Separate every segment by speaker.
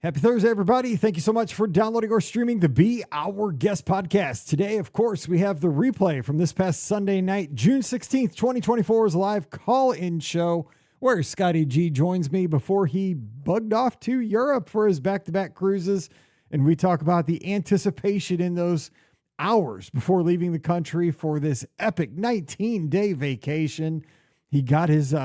Speaker 1: Happy Thursday, everybody. Thank you so much for downloading or streaming the Be Our Guest podcast. Today, of course, we have the replay from this past Sunday night, June 16th, 2024's live call-in show where Scotty G joins me before he bugged off to Europe for his back-to-back cruises. And we talk about the anticipation in those hours before leaving the country for this epic 19-day vacation. He got his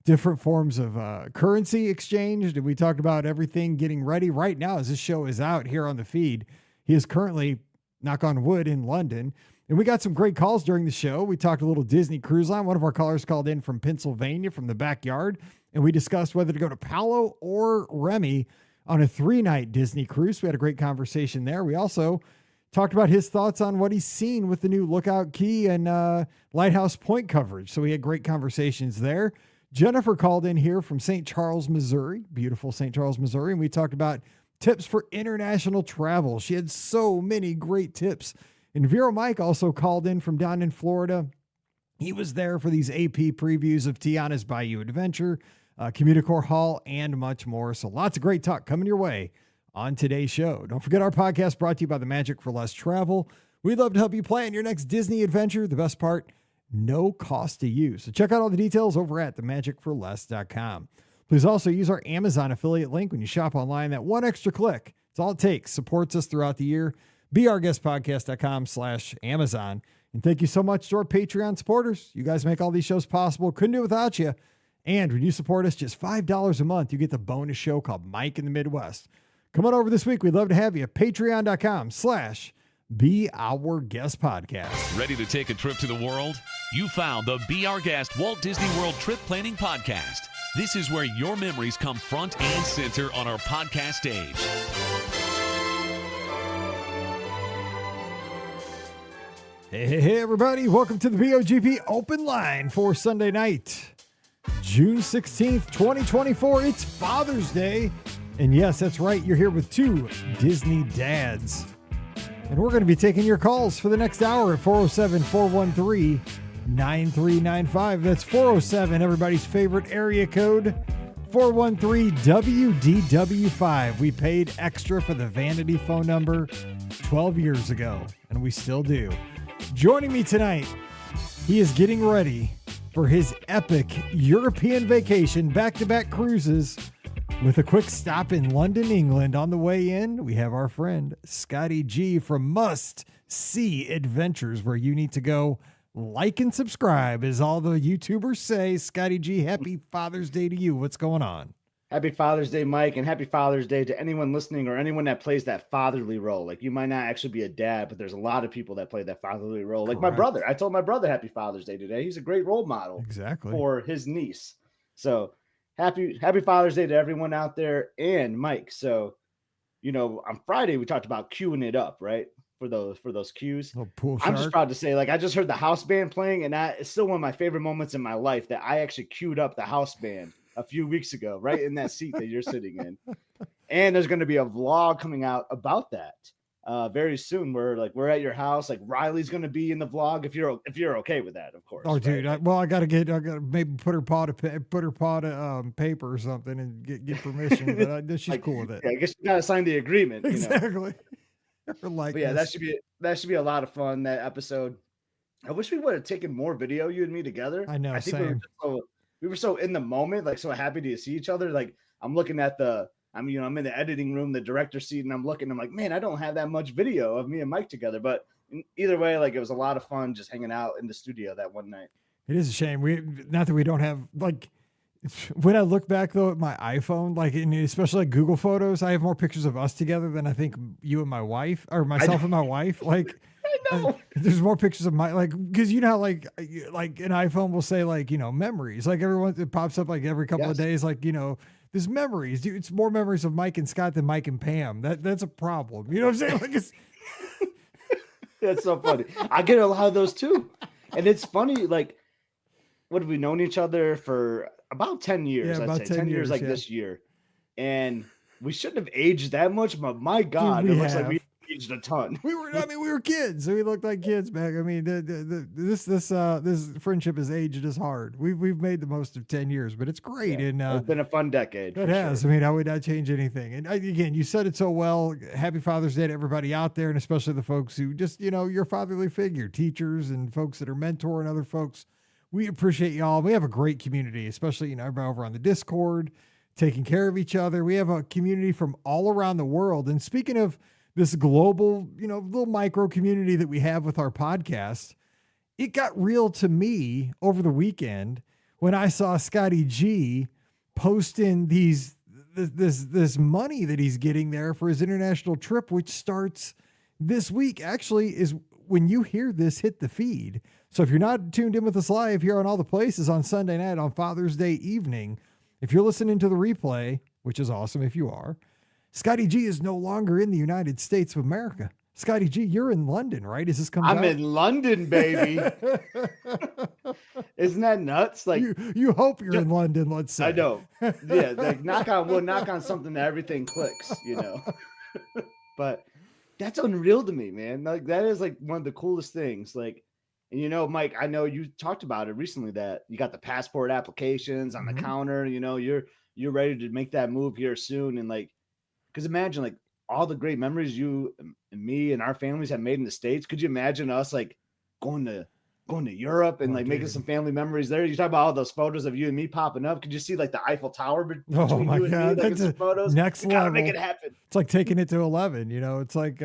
Speaker 1: different forms of currency exchanged, and we talked about everything getting ready right now as this show is out here on the feed. He is currently, knock on wood, in London, and we got some great calls during the show. We talked a little Disney Cruise Line. One of our callers called in from Pennsylvania, from the backyard, and we discussed whether to go to Palo or Remy on a 3-night Disney cruise. We had a great conversation there. We also talked about his thoughts on what he's seen with the new Lookout Key and Lighthouse Point coverage. So we had great conversations there. Jennifer called in here from St. Charles, Missouri, beautiful St. Charles, Missouri. And we talked about tips for international travel. She had so many great tips. And Vero Mike also called in from down in Florida. He was there for these AP previews of Tiana's Bayou Adventure, Communicore Hall, and much more. So lots of great talk coming your way on today's show. Don't forget our podcast brought to you by the Magic for Less Travel. We'd love to help you plan your next Disney adventure. The best part, no cost to you. So check out all the details over at themagicforless.com. Please also use our Amazon affiliate link when you shop online. That one extra click, it's all it takes, supports us throughout the year. beourguestpodcast.com/Amazon. And thank you so much to our Patreon supporters. You guys make all these shows possible. Couldn't do it without you. And when you support us just $5 a month, you get the bonus show called Mike in the Midwest. Come on over this week. We'd love to have you. Patreon.com/Be Our Guest Podcast.
Speaker 2: Ready to take a trip to the world? You found the Be Our Guest Walt Disney World Trip Planning Podcast. This is where your memories come front and center on our podcast stage.
Speaker 1: Hey, everybody. Welcome to the BOGP Open Line for Sunday night, June 16th, 2024. It's Father's Day. And yes, that's right. You're here with two Disney dads. And we're going to be taking your calls for the next hour at 407-413-9395. That's 407, everybody's favorite area code, 413-WDW5. We paid extra for the vanity phone number 12 years ago, and we still do. Joining me tonight, he is getting ready for his epic European vacation, back-to-back cruises, with a quick stop in London, England. On the way in, we have our friend Scotty G from Must See Adventures, where you need to go like and subscribe, as all the YouTubers say. Scotty G, happy Father's Day to you. What's going on?
Speaker 3: Happy Father's Day, Mike, and happy Father's Day to anyone listening or anyone that plays that fatherly role. Like, you might not actually be a dad, but there's a lot of people that play that fatherly role. Like my brother. I told my brother happy Father's Day today. He's a great role model for his niece. So Happy Father's Day to everyone out there. And Mike, so, on Friday we talked about queuing it up, right? For those cues. I'm just proud to say, like, I just heard the house band playing, and it's still one of my favorite moments in my life that I actually queued up the house band a few weeks ago, right in that seat that you're sitting in. And there's going to be a vlog coming out about that very soon. We're at your house. Like, Riley's going to be in the vlog if you're okay with that, of course.
Speaker 1: Oh, dude. Right? I gotta maybe put her paw to paper or something and get permission. But she's cool with it.
Speaker 3: Yeah, I guess you gotta sign the agreement.
Speaker 1: Exactly.
Speaker 3: But yeah, that should be a lot of fun. That episode. I wish we would have taken more video, you and me together.
Speaker 1: I know.
Speaker 3: I think we were so in the moment, like so happy to see each other. Like, I'm looking at I'm in the editing room, the director's seat, and I'm like, man, I don't have that much video of me and Mike together. But either way, like, it was a lot of fun just hanging out in the studio that one night.
Speaker 1: It is a shame. Not that we don't have, like, when I look back though at my iPhone, like, especially like Google Photos, I have more pictures of us together than I think you and my wife, or myself and my wife. Like,
Speaker 3: I know.
Speaker 1: There's more pictures of my, like, because you know how like an iPhone will say, like, memories, like it pops up like every couple of days, like, there's memories. Dude, it's more memories of Mike and Scott than Mike and Pam. That's a problem. You know what I'm saying? Like, it's
Speaker 3: that's so funny. I get a lot of those too. And it's funny, like, what have we known each other for? About 10 years.
Speaker 1: Yeah,
Speaker 3: I'd
Speaker 1: about
Speaker 3: say 10 years, like
Speaker 1: yeah.
Speaker 3: this year. And we shouldn't have aged that much, but my God,
Speaker 1: Dude,
Speaker 3: it looks like we changed a ton.
Speaker 1: we were kids. We looked like kids back. I mean, this friendship has aged us hard. We've made the most of 10 years, but it's great.
Speaker 3: Yeah,
Speaker 1: And
Speaker 3: it's been a fun decade.
Speaker 1: It has.
Speaker 3: Sure.
Speaker 1: I mean, I would not change anything. And again, you said it so well. Happy Father's Day to everybody out there, and especially the folks who just, your fatherly figure, teachers and folks that are mentoring other folks. We appreciate y'all. We have a great community, especially, everybody over on the Discord, taking care of each other. We have a community from all around the world. And speaking of this global, little micro community that we have with our podcast, it got real to me over the weekend when I saw Scotty G posting this money that he's getting there for his international trip, which starts this week. Actually, is when you hear this hit the feed. So if you're not tuned in with us live here on all the places on Sunday night on Father's Day evening, if you're listening to the replay, which is awesome if you are, Scotty G is no longer in the United States of America. Scotty G, you're in London, right? Is this coming out?
Speaker 3: I'm in London, baby. Isn't that nuts? Like
Speaker 1: you hope you're in London, let's say.
Speaker 3: I know. Yeah, like knock on something that everything clicks, But that's unreal to me, man. Like that is like one of the coolest things. Like, and Mike, I know you talked about it recently that you got the passport applications on the counter. You're ready to make that move here soon, and like, because imagine like all the great memories you and me and our families have made in the States. Could you imagine us like going to Europe and making some family memories there? You talk about all those photos of you and me popping up. Could you see like the Eiffel Tower between you and me? Like, that's photos.
Speaker 1: Next level.
Speaker 3: Make it happen.
Speaker 1: It's like taking it to 11. It's like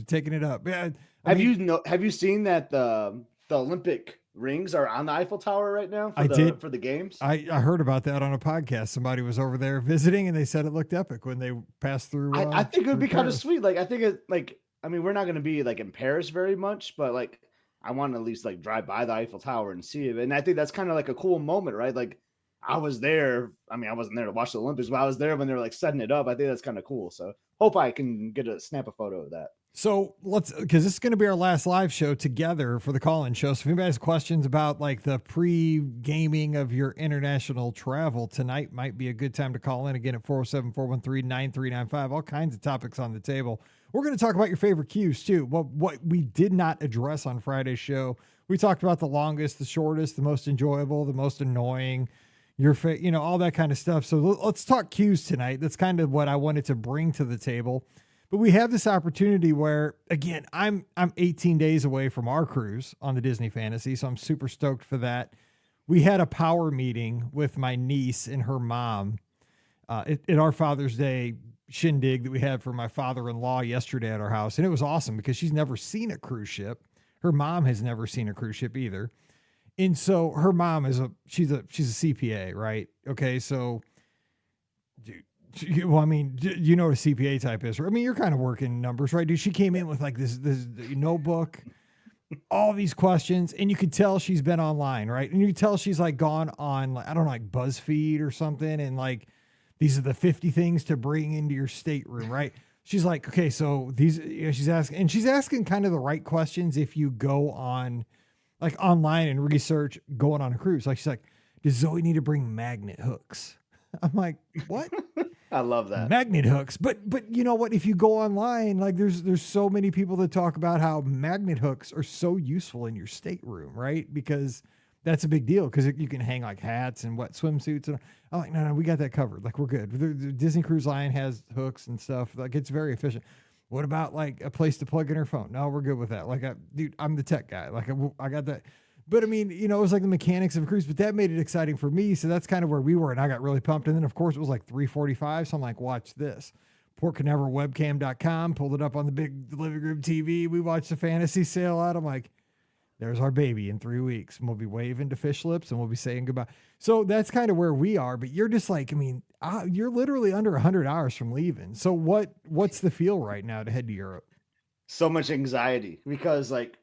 Speaker 1: taking it up. Yeah.
Speaker 3: Have you seen that the Olympic rings are on the Eiffel Tower right now for the games?
Speaker 1: I heard about that on a podcast. Somebody was over there visiting and they said it looked epic when they passed through.
Speaker 3: I think it would be kind of sweet. Like, I think we're not going to be like in Paris very much, but like, I want to at least like drive by the Eiffel Tower and see it. And I think that's kind of like a cool moment, right? Like I was there. I mean, I wasn't there to watch the Olympics, but I was there when they were like setting it up. I think that's kind of cool. So hope I can snap a photo of that.
Speaker 1: So because this is going to be our last live show together for the call-in show. So if anybody has questions about like the pre-gaming of your international travel, tonight might be a good time to call in again at 407-413-9395. All kinds of topics on the table. We're going to talk about your favorite cues too. What we did not address on Friday's show, we talked about the longest, the shortest, the most enjoyable, the most annoying, all that kind of stuff. So let's talk cues tonight. That's kind of what I wanted to bring to the table. But we have this opportunity where, again, I'm 18 days away from our cruise on the Disney Fantasy, so I'm super stoked for that. We had a power meeting with my niece and her mom at our Father's Day shindig that we had for my father-in-law yesterday at our house, and it was awesome because she's never seen a cruise ship. Her mom has never seen a cruise ship either, and so her mom she's a CPA, right? Okay, so dude. Well, I mean, you know what a CPA type is, right? I mean, you're kind of working numbers, right? Dude, she came in with like this notebook, all these questions, and you could tell she's been online, right? And you could tell she's like gone on, I don't know, like BuzzFeed or something. And like, these are the 50 things to bring into your stateroom, right? She's like, okay, so she's asking kind of the right questions. If you go on like online and research going on a cruise, like she's like, does Zoe need to bring magnet hooks? I'm like, what?
Speaker 3: I love that.
Speaker 1: Magnet hooks. But you know what? If you go online, like there's so many people that talk about how magnet hooks are so useful in your stateroom, right? Because that's a big deal because you can hang like hats and wet swimsuits. And I'm like, no, we got that covered. Like we're good. The Disney Cruise Line has hooks and stuff. Like it's very efficient. What about like a place to plug in her phone? No, we're good with that. Like, dude, I'm the tech guy. Like I got that. But I mean, it was like the mechanics of a cruise, but that made it exciting for me. So that's kind of where we were. And I got really pumped. And then of course it was like 3:45. So I'm like, watch this. PortCanaveralWebcam.com, pulled it up on the big living room TV. We watched the fantasy sail out. I'm like, there's our baby in 3 weeks. And we'll be waving to fish lips and we'll be saying goodbye. So that's kind of where we are, but you're just like, I mean, you're literally under 100 hours from leaving. So what's the feel right now to head to Europe?
Speaker 3: So much anxiety because like,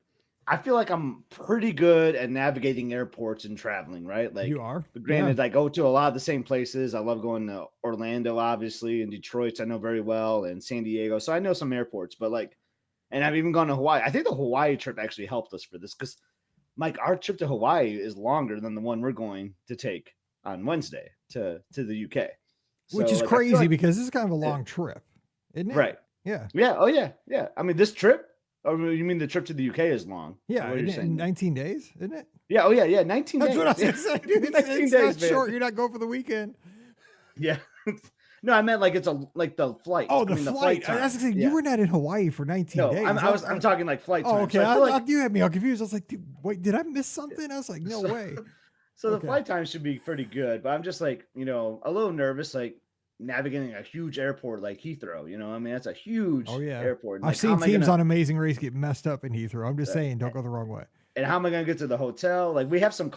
Speaker 3: I feel like I'm pretty good at navigating airports and traveling, right? Like
Speaker 1: you are.
Speaker 3: Granted, I go to a lot of the same places. I love going to Orlando, obviously, and Detroit, I know very well, and San Diego. So I know some airports, but like, and I've even gone to Hawaii. I think the Hawaii trip actually helped us for this because, Mike, our trip to Hawaii is longer than the one we're going to take on Wednesday to the UK.
Speaker 1: Which is crazy because this is kind of a long trip, isn't it?
Speaker 3: Right.
Speaker 1: Yeah.
Speaker 3: Yeah. Oh yeah. Yeah. I mean, this trip, or you mean the trip to the UK is long?
Speaker 1: Yeah.
Speaker 3: What are you saying?
Speaker 1: 19 days, isn't it?
Speaker 3: Yeah. Oh yeah. Yeah. 19
Speaker 1: That's
Speaker 3: days.
Speaker 1: what I was
Speaker 3: Yeah.
Speaker 1: going to say, dude.
Speaker 3: 19
Speaker 1: It's
Speaker 3: days,
Speaker 1: not
Speaker 3: man.
Speaker 1: short. You're not going for the weekend.
Speaker 3: Yeah. No, I meant like like the flight.
Speaker 1: Oh, the
Speaker 3: I mean,
Speaker 1: flight.
Speaker 3: time.
Speaker 1: That's saying
Speaker 3: Yeah.
Speaker 1: you were not in Hawaii for 19
Speaker 3: No,
Speaker 1: days.
Speaker 3: I'm talking like flight time.
Speaker 1: Oh, okay.
Speaker 3: So I feel like,
Speaker 1: you had me all confused. I was like, dude, wait, did I miss something? I was like, no way.
Speaker 3: so the
Speaker 1: Okay.
Speaker 3: flight time should be pretty good, but I'm just like, a little nervous, like navigating a huge airport like Heathrow. I mean, that's a huge airport. And,
Speaker 1: I've
Speaker 3: like, how
Speaker 1: seen
Speaker 3: am I
Speaker 1: teams
Speaker 3: gonna-
Speaker 1: on Amazing Race get messed up in Heathrow. I'm just saying, don't go the wrong way.
Speaker 3: And how am I going to get to the hotel? Like, we have some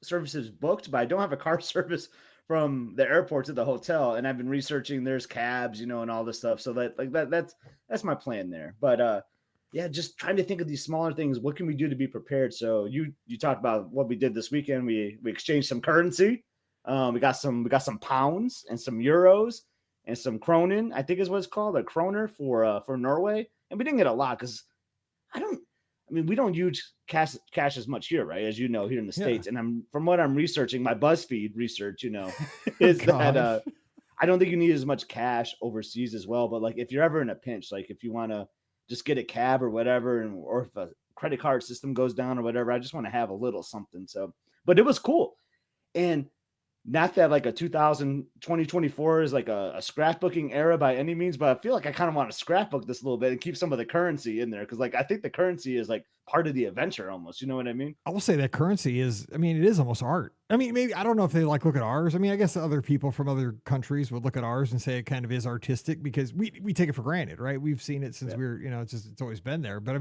Speaker 3: services booked, but I don't have a car service from the airport to the hotel. And I've been researching. There's cabs, and all this stuff. So that's my plan there. But yeah, just trying to think of these smaller things. What can we do to be prepared? So you talked about what we did this weekend. We exchanged some currency. We got some pounds and some euros and some kronen, I think is what it's called, a kroner for Norway. And we didn't get a lot because we don't use cash as much here, right? As you know, here in the States. And from what I'm researching, my BuzzFeed research, is that I don't think you need as much cash overseas as well. But like, if you're ever in a pinch, like if you want to just get a cab or whatever, or if a credit card system goes down or whatever, I just want to have a little something. So, but it was cool. And not that like 2024 is like a scrapbooking era by any means, but I feel like I kind of want to scrapbook this a little bit and keep some of the currency in there. Cause like, I think the currency is like part of the adventure almost, you know what I mean?
Speaker 1: I will say that currency is, it is almost art. Maybe, I don't know if they like look at ours. I guess other people from other countries would look at ours and say it kind of is artistic because we take it for granted, right? We've seen it since we were, it's always been there. But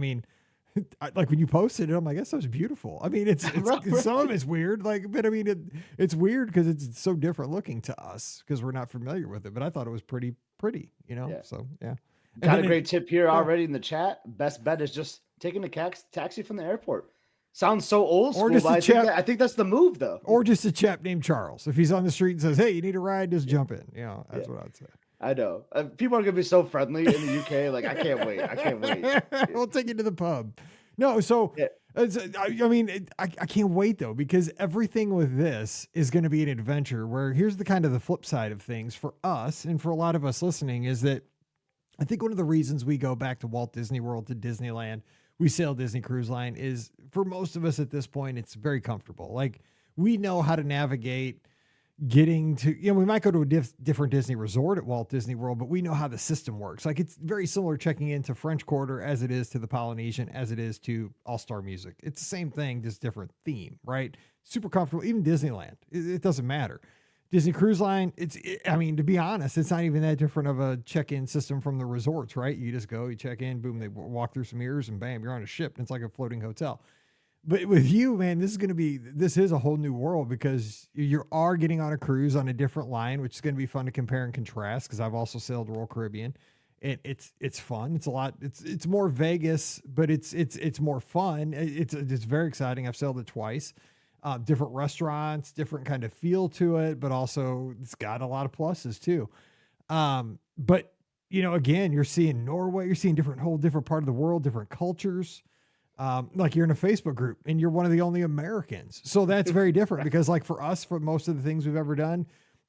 Speaker 1: like when you posted it, I'm like, that was beautiful. it's some of it's weird, but it's weird because it's so different looking to us because we're not familiar with it. But I thought it was pretty, So yeah.
Speaker 3: Got a great tip here already in the chat. Best bet is just taking a taxi from the airport. Sounds so old school, but I think that's the move though.
Speaker 1: Or just a chap named Charles. If he's on the street and says, "Hey, you need a ride," just jump in. That's what I'd say.
Speaker 3: I know. People are going to be so friendly in the UK. Like, I can't wait.
Speaker 1: We'll take you to the pub. No, so, I can't wait, though, because everything with this is going to be an adventure where here's the flip side of things for us and for a lot of us listening is that I think one of the reasons we go back to Walt Disney World, to Disneyland, we sail Disney Cruise Line is for most of us at this point, it's very comfortable. Like, we know how to navigate getting to, we might go to a different Disney resort at Walt Disney World, but we know how the system works. Like, it's very similar checking into French Quarter as it is to the Polynesian, as it is to All-Star Music. It's the same thing, just different theme, right? Super comfortable. Even Disneyland, it doesn't matter. Disney Cruise Line, to be honest, it's not even that different of a check-in system from the resorts, right? You just go, you check in, boom, they walk through some mirrors and bam, you're on a ship. And it's like a floating hotel. But with you, man, this is a whole new world because you are getting on a cruise on a different line, which is going to be fun to compare and contrast because I've also sailed Royal Caribbean. It's fun. It's a lot. It's more Vegas, but it's more fun. It's very exciting. I've sailed it twice. Different restaurants, different kind of feel to it, but also it's got a lot of pluses too. But again, you're seeing Norway, you're seeing whole different part of the world, different cultures. Like you're in a Facebook group and you're one of the only Americans. So that's very different because like for us, for most of the things we've ever done,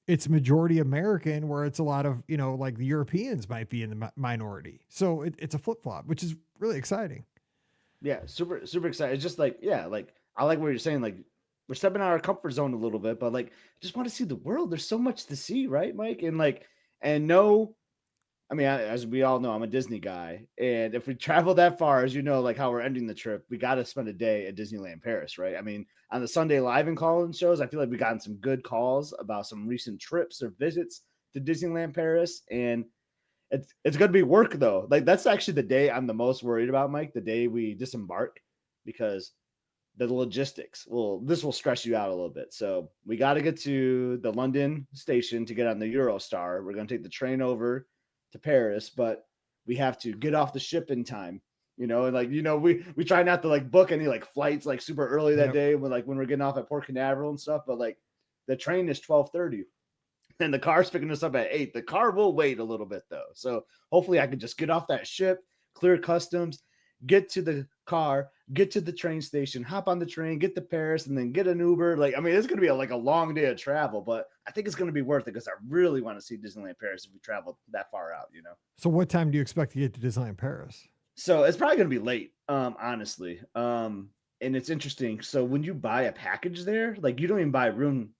Speaker 1: it's majority American where it's a lot of, like the Europeans might be in the minority. So it's a flip flop, which is really exciting.
Speaker 3: Yeah. Super, super excited. It's just like, like I like what you're saying. Like we're stepping out of our comfort zone a little bit, but like, just want to see the world. There's so much to see, right, Mike? As we all know, I'm a Disney guy. And if we travel that far, as you know, like how we're ending the trip, we got to spend a day at Disneyland Paris, right? On the Sunday live and call-in shows, I feel like we've gotten some good calls about some recent trips or visits to Disneyland Paris. And it's going to be work, though. Like, that's actually the day I'm the most worried about, Mike, the day we disembark, because the logistics this will stress you out a little bit. So we got to get to the London station to get on the Eurostar. We're going to take the train over to Paris, but we have to get off the ship in time, and we try not to like book any like flights like super early that day when we're getting off at Port Canaveral and stuff, but like the train is 12:30 and the car's picking us up at 8. The car will wait a little bit though. So hopefully I can just get off that ship, clear customs, get to the car, get to the train station, hop on the train, get to Paris, and then get an Uber. Like, I mean, it's going to be like a long day of travel, but I think it's going to be worth it because I really want to see Disneyland Paris if we travel that far out, you know?
Speaker 1: So what time do you expect to get to Disneyland Paris?
Speaker 3: So it's probably going to be late, honestly. And it's interesting. So when you buy a package there, like you don't even buy room.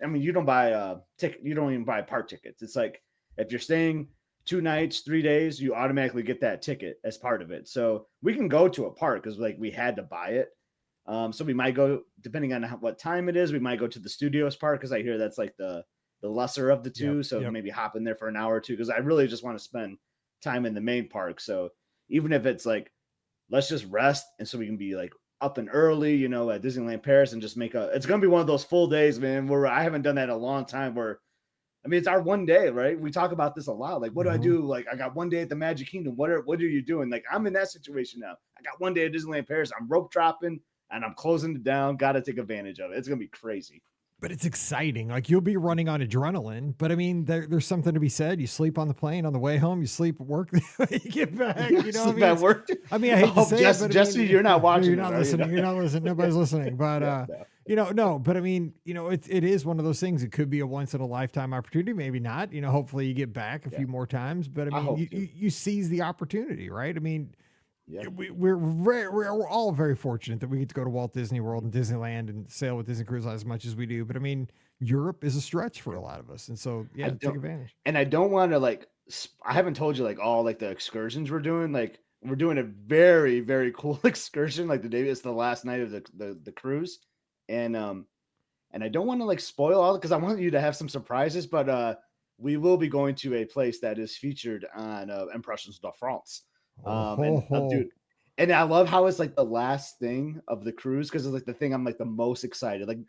Speaker 3: I mean, you don't buy ticket. You don't even buy park tickets. It's like if you're staying 2 nights, 3 days, you automatically get that ticket as part of it. So we can go to a park because like we had to buy it. So we might go, depending on what time it is, we might go to the Studios park because I hear that's like the lesser of the two.
Speaker 1: Yep,
Speaker 3: so
Speaker 1: yep.
Speaker 3: maybe hop in there for an hour or two because I really just want to spend time in the main park. So even if it's like, let's just rest and so we can be like up and early, you know, at Disneyland Paris and just it's going to be one of those full days, man, where I haven't done that in a long time where, I mean, it's our one day, right? We talk about this a lot. Like, what do I do? Like, I got one day at the Magic Kingdom. What are you doing? Like, I'm in that situation now. I got one day at Disneyland Paris. I'm rope dropping and I'm closing it down. Got to take advantage of it. It's going to be crazy.
Speaker 1: But it's exciting. Like you'll be running on adrenaline, but I mean, there's something to be said. You sleep on the plane on the way home, you sleep at work, you get back, you know,
Speaker 3: I mean, at work.
Speaker 1: I mean, I hate to say it, but
Speaker 3: Jesse,
Speaker 1: I mean,
Speaker 3: you're not watching.
Speaker 1: You're not listening. You're not listening. Nobody's listening, but, you know, no, but I mean, you know, it is one of those things. It could be a once in a lifetime opportunity. Maybe not, you know, hopefully you get back a few more times, but I mean, you seize the opportunity, right? I mean, we're all very fortunate that we get to go to Walt Disney World and Disneyland and sail with Disney Cruise Line as much as we do. But I mean, Europe is a stretch for a lot of us, and so take advantage.
Speaker 3: And I don't want to like. I haven't told you like all like the excursions we're doing. Like we're doing a very very cool excursion. Like the day it's the last night of the cruise, and I don't want to like spoil all because I want you to have some surprises. But we will be going to a place that is featured on Impressions de France. Dude, and I love how it's like the last thing of the cruise because it's like the thing I'm like the most excited. Like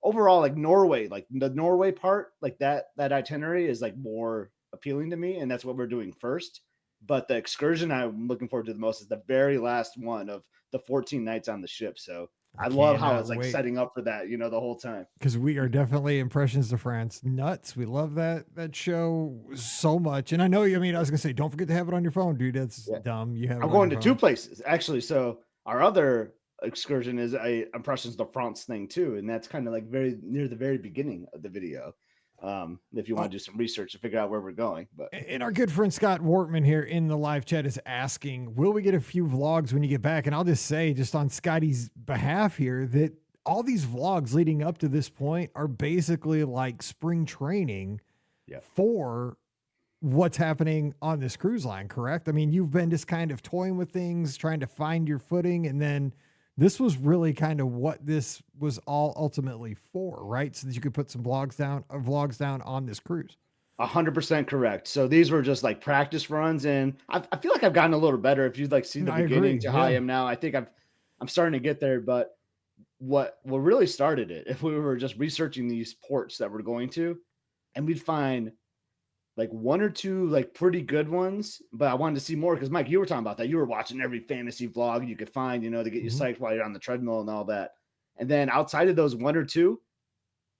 Speaker 3: overall, like Norway, like the Norway part, like that itinerary is like more appealing to me, and that's what we're doing first. But the excursion I'm looking forward to the most is the very last one of the 14 nights on the ship. So I love how it's like setting up for that, you know, the whole time.
Speaker 1: Because we are definitely Impressions de France nuts. We love that show so much. And I know you. I mean, I was gonna say, don't forget to have it on your phone, dude. That's dumb.
Speaker 3: I'm going to 2 places actually. So our other excursion is a Impressions de France thing too, and that's kind of like very near the very beginning of the video. If you want to do some research to figure out where we're going. But
Speaker 1: and our good friend Scott Wortman here in the live chat is asking, will we get a few vlogs when you get back? And I'll just say, just on Scotty's behalf here, that all these vlogs leading up to this point are basically like spring training for what's happening on this cruise line, correct? I mean, you've been just kind of toying with things, trying to find your footing, and then this was really kind of what this was all ultimately for, right? So that you could put some vlogs down on this cruise.
Speaker 3: 100% correct. So these were just like practice runs, and I feel like I've gotten a little better. If you'd like see the beginning to how I am now, I think I'm starting to get there. But what really started it, if we were just researching these ports that we're going to, and we'd find like 1 or 2 like pretty good ones, but I wanted to see more because Mike, you were talking about that. You were watching every fantasy vlog you could find, you know, to get you psyched while you're on the treadmill and all that. And then outside of those 1 or 2,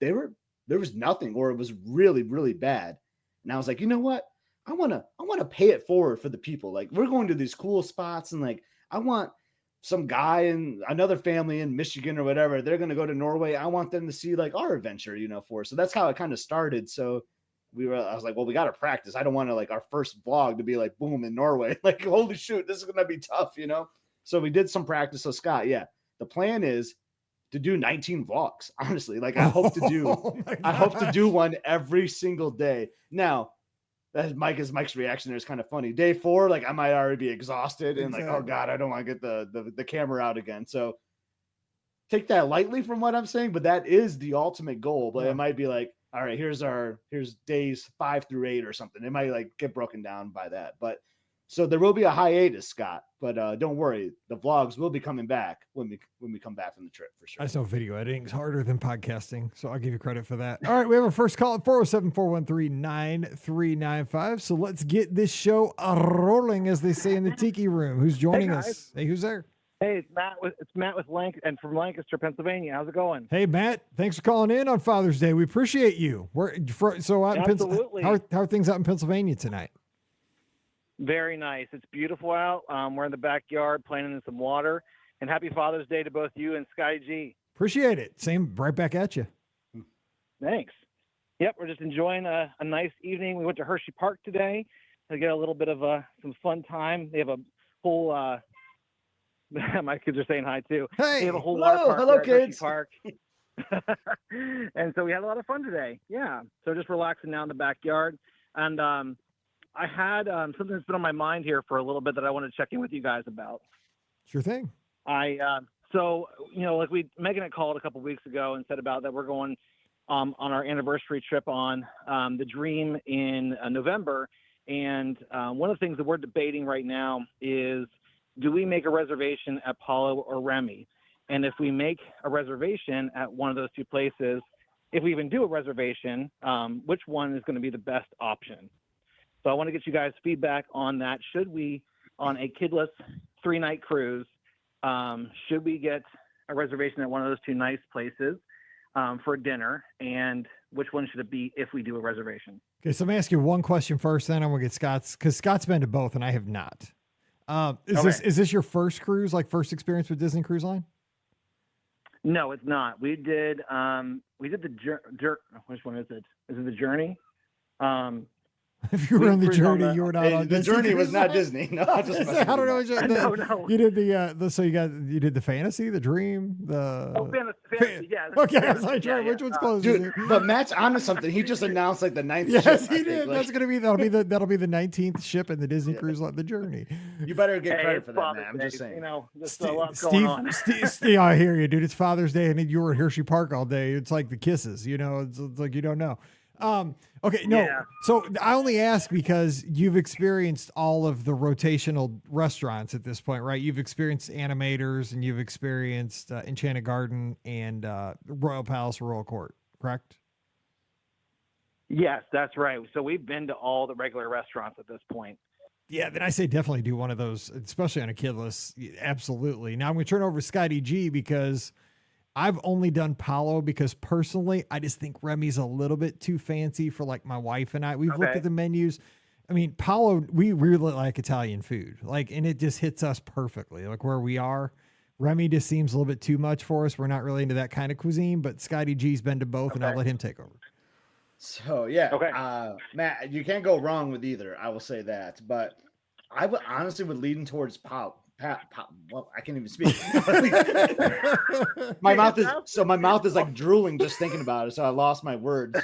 Speaker 3: there was nothing, or it was really, really bad. And I was like, you know what? I want to pay it forward for the people. Like we're going to these cool spots, and like I want some guy and another family in Michigan or whatever, they're going to go to Norway. I want them to see like our adventure, you know, so that's how it kind of started. So I was like, well, we got to practice. I don't want to like our first vlog to be like, boom, in Norway. Like, holy shoot, this is going to be tough, you know? So we did some practice. So Scott, the plan is to do 19 vlogs. Honestly, like I hope to do one every single day. Now, Mike's reaction there is kind of funny. Day 4, like I might already be exhausted and like, oh God, I don't want to get the camera out again. So take that lightly from what I'm saying, but that is the ultimate goal. But it might be like, all right, here's days 5 through 8 or something. It might like get broken down by that. But so there will be a hiatus, Scott, but don't worry. The vlogs will be coming back when we come back from the trip for sure.
Speaker 1: I know video editing is harder than podcasting, so I'll give you credit for that. All right, we have our first call at 407-413-9395. So let's get this show rolling, as they say in the Tiki Room. Who's joining us? Hey, who's there?
Speaker 4: Hey, it's Matt with from Lancaster, Pennsylvania. How's it going?
Speaker 1: Hey, Matt. Thanks for calling in on Father's Day. We appreciate you.
Speaker 4: Absolutely.
Speaker 1: How are things out in Pennsylvania tonight?
Speaker 4: Very nice. It's beautiful out. We're in the backyard playing in some water, And happy Father's Day to both you and Sky G.
Speaker 1: Appreciate it. Same, right back at you.
Speaker 4: Thanks. Yep, we're just enjoying a nice evening. We went to Hershey Park today to get a little bit of some fun time. They have a whole my kids are saying hi too.
Speaker 1: Hey,
Speaker 4: they have a whole water park
Speaker 3: hello,
Speaker 4: there at
Speaker 3: kids.
Speaker 4: Hershey Park. And so we had a lot of fun today. Yeah. So just relaxing now in the backyard. And I had something that's been on my mind here for a little bit that I want to check in with you guys about.
Speaker 1: Sure thing.
Speaker 4: So, like Megan had called a couple weeks ago and said about that we're going on our anniversary trip on the Dream in November. And one of the things that we're debating right now is, do we make a reservation at Palo or Remy? And if we make a reservation at one of those two places, if we even do a reservation, which one is going to be the best option? So I want to get you guys' feedback on that. Should we, on a kidless 3-night cruise, should we get a reservation at one of those two nice places for dinner? And which one should it be if we do a reservation?
Speaker 1: Okay, so I'm going to ask you one question first, then I'm going to get Scott's, because Scott's been to both and I have not. Is this your first cruise, like first experience with Disney Cruise Line?
Speaker 4: No, it's not. We did the which one is it? Is it the Journey?
Speaker 1: If you were on the Journey, you were not on
Speaker 3: the
Speaker 1: Disney
Speaker 3: Journey was
Speaker 1: Cruise
Speaker 3: not
Speaker 1: Line?
Speaker 3: Disney. No, I just
Speaker 1: I don't know.
Speaker 4: No.
Speaker 1: You did you did the Fantasy, the Dream, the
Speaker 4: Fantasy, yeah.
Speaker 1: Okay, I
Speaker 4: Fantasy,
Speaker 1: was like,
Speaker 4: yeah,
Speaker 1: which one's closest?
Speaker 3: Dude, but Matt's onto something. He just announced like the 9th
Speaker 1: Yes,
Speaker 3: ship,
Speaker 1: he
Speaker 3: I
Speaker 1: did.
Speaker 3: think.
Speaker 1: That's gonna be that'll be the 19th ship in the Disney Cruise Line, the Journey.
Speaker 3: You better get credit
Speaker 4: it's
Speaker 3: for that,
Speaker 4: Father's
Speaker 3: man. I'm
Speaker 4: Day,
Speaker 3: just saying.
Speaker 4: just a lot going on.
Speaker 1: Steve, I hear you, dude. It's Father's Day, and then you were at Hershey Park all day. It's like the kisses, it's like you don't know. Okay, no.
Speaker 4: Yeah.
Speaker 1: So I only ask because you've experienced all of the rotational restaurants at this point, right? You've experienced Animators and you've experienced Enchanted Garden and Royal Palace, Royal Court, correct?
Speaker 4: Yes, that's right. So we've been to all the regular restaurants at this point.
Speaker 1: Yeah, then I say definitely do one of those, especially on a kid list. Absolutely. Now I'm going to turn over to Scotty G because I've only done Palo because personally, I just think Remy's a little bit too fancy for like my wife and I. We've looked at the menus. I mean, Palo, we really like Italian food, and it just hits us perfectly. Like where we are, Remy just seems a little bit too much for us. We're not really into that kind of cuisine, but Scotty G's been to both and I'll let him take over.
Speaker 3: So yeah,
Speaker 4: okay.
Speaker 3: Matt, you can't go wrong with either. I will say that, but I would honestly lean towards Palo. Well, I can't even speak. my mouth is like drooling just thinking about it. So I lost my words,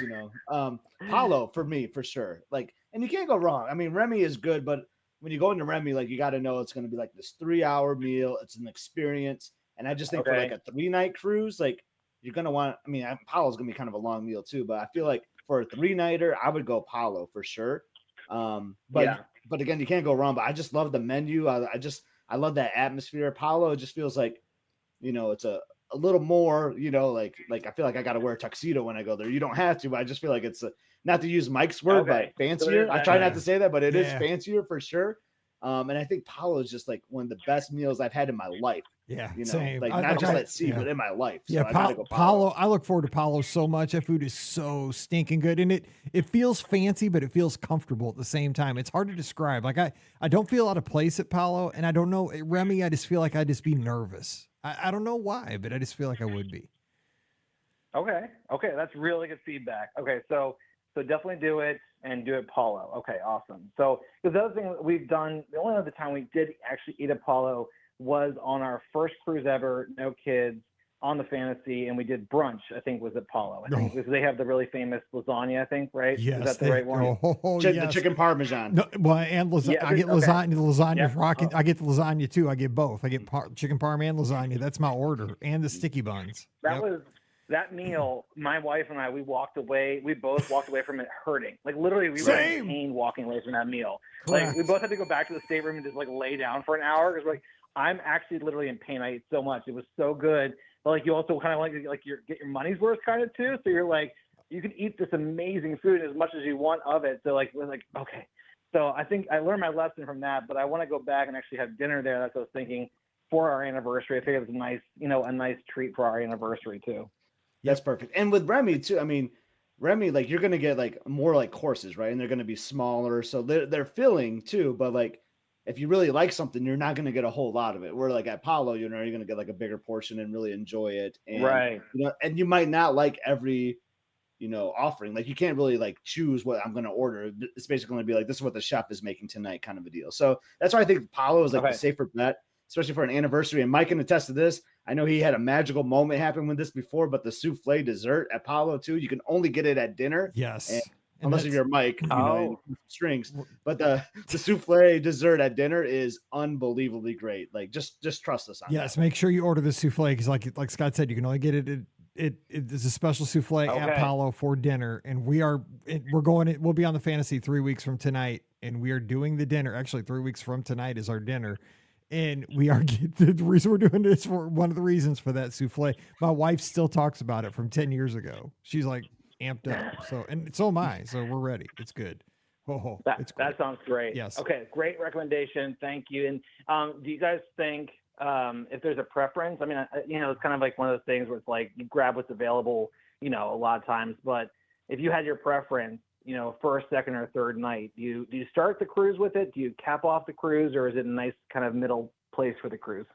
Speaker 3: Palo for me, for sure. Like, and you can't go wrong. I mean, Remy is good, but when you go into Remy, like you got to know it's going to be like this 3-hour meal. It's an experience. And I just think for like a 3-night cruise, like you're going to want, I mean, Palo's going to be kind of a long meal too, but I feel like for a 3-nighter, I would go Palo for sure. But again, you can't go wrong, but I just love the menu. I love that atmosphere. Palo just feels like, it's a little more, like I feel like I got to wear a tuxedo when I go there. You don't have to, but I just feel like it's not to use Mike's word, but fancier. I try not to say that, but it is fancier for sure. And I think Palo is just like one of the best meals I've had in my life.
Speaker 1: Yeah,
Speaker 3: same. Like not just at sea, but in my life. So
Speaker 1: yeah, Palo. I look forward to Palo so much. That food is so stinking good, and it feels fancy, but it feels comfortable at the same time. It's hard to describe. Like I don't feel out of place at Palo, and I don't know at Remy. I just feel like I'd just be nervous. I don't know why, but I just feel like I would be.
Speaker 4: Okay, that's really good feedback. Okay, so definitely do it and do it Palo. Okay, awesome. So the other thing that we've done, the only other time we did actually eat at Palo was on our first cruise ever, no kids, on the Fantasy, and we did brunch, I think was at Palo. I think because they have the really famous lasagna, I think, right?
Speaker 1: Yes.
Speaker 4: Is that the right one?
Speaker 3: The chicken parmesan.
Speaker 1: No, well, and lasagna. Yeah, I get lasagna. The lasagna rocking.
Speaker 4: Oh.
Speaker 1: I get the lasagna too. I get both. I get chicken parm and lasagna. That's my order, and the sticky buns.
Speaker 4: That was that meal. My wife and I, we both walked away from it hurting. Like literally, we were in pain walking away from that meal.
Speaker 1: Correct.
Speaker 4: Like we both had to go back to the stateroom and just like lay down for an hour because like I'm actually literally in pain. I ate so much. It was so good. But like you also kind of like get your money's worth kind of too. So you're like, you can eat this amazing food as much as you want of it. So like, we're like, okay. So I think I learned my lesson from that, but I want to go back and actually have dinner there. That's what I was thinking for our anniversary. I figured it was a nice treat for our anniversary too.
Speaker 3: That's perfect. And with Remy too, I mean, Remy, like you're going to get like more like courses, right? And they're going to be smaller. So they're filling too, but like, if you really like something, you're not going to get a whole lot of it. Where like at Palo, you're going to get like a bigger portion and really enjoy it. And,
Speaker 4: Right.
Speaker 3: And you might not like every, offering. Like you can't really like choose what I'm going to order. It's basically going to be like, this is what the chef is making tonight kind of a deal. So that's why I think Palo is like the safer bet, especially for an anniversary. And Mike can attest to this. I know he had a magical moment happen with this before, but the souffle dessert at Palo too, you can only get it at dinner.
Speaker 1: Yes.
Speaker 3: And unless if you're Mike, strings.
Speaker 1: Oh.
Speaker 3: But the souffle dessert at dinner is unbelievably great. Like just trust us on
Speaker 1: yes,
Speaker 3: that.
Speaker 1: make sure you order the souffle because like Scott said, you can only get it. It is a special souffle at Palo for dinner, and we'll be on the Fantasy 3 weeks from tonight, and we are doing the dinner. Actually, 3 weeks from tonight is our dinner, and the reason we're doing this for one of the reasons for that souffle. My wife still talks about it from 10 years ago. She's like amped up. So and so am I. So we're ready. It's good.
Speaker 4: That sounds great.
Speaker 1: Yes.
Speaker 4: Okay. Great recommendation. Thank you. And do you guys think if there's a preference? I mean, it's kind of like one of those things where it's like you grab what's available, a lot of times. But if you had your preference, first, second, or third night, do you start the cruise with it? Do you cap off the cruise, or is it a nice kind of middle place for the cruise?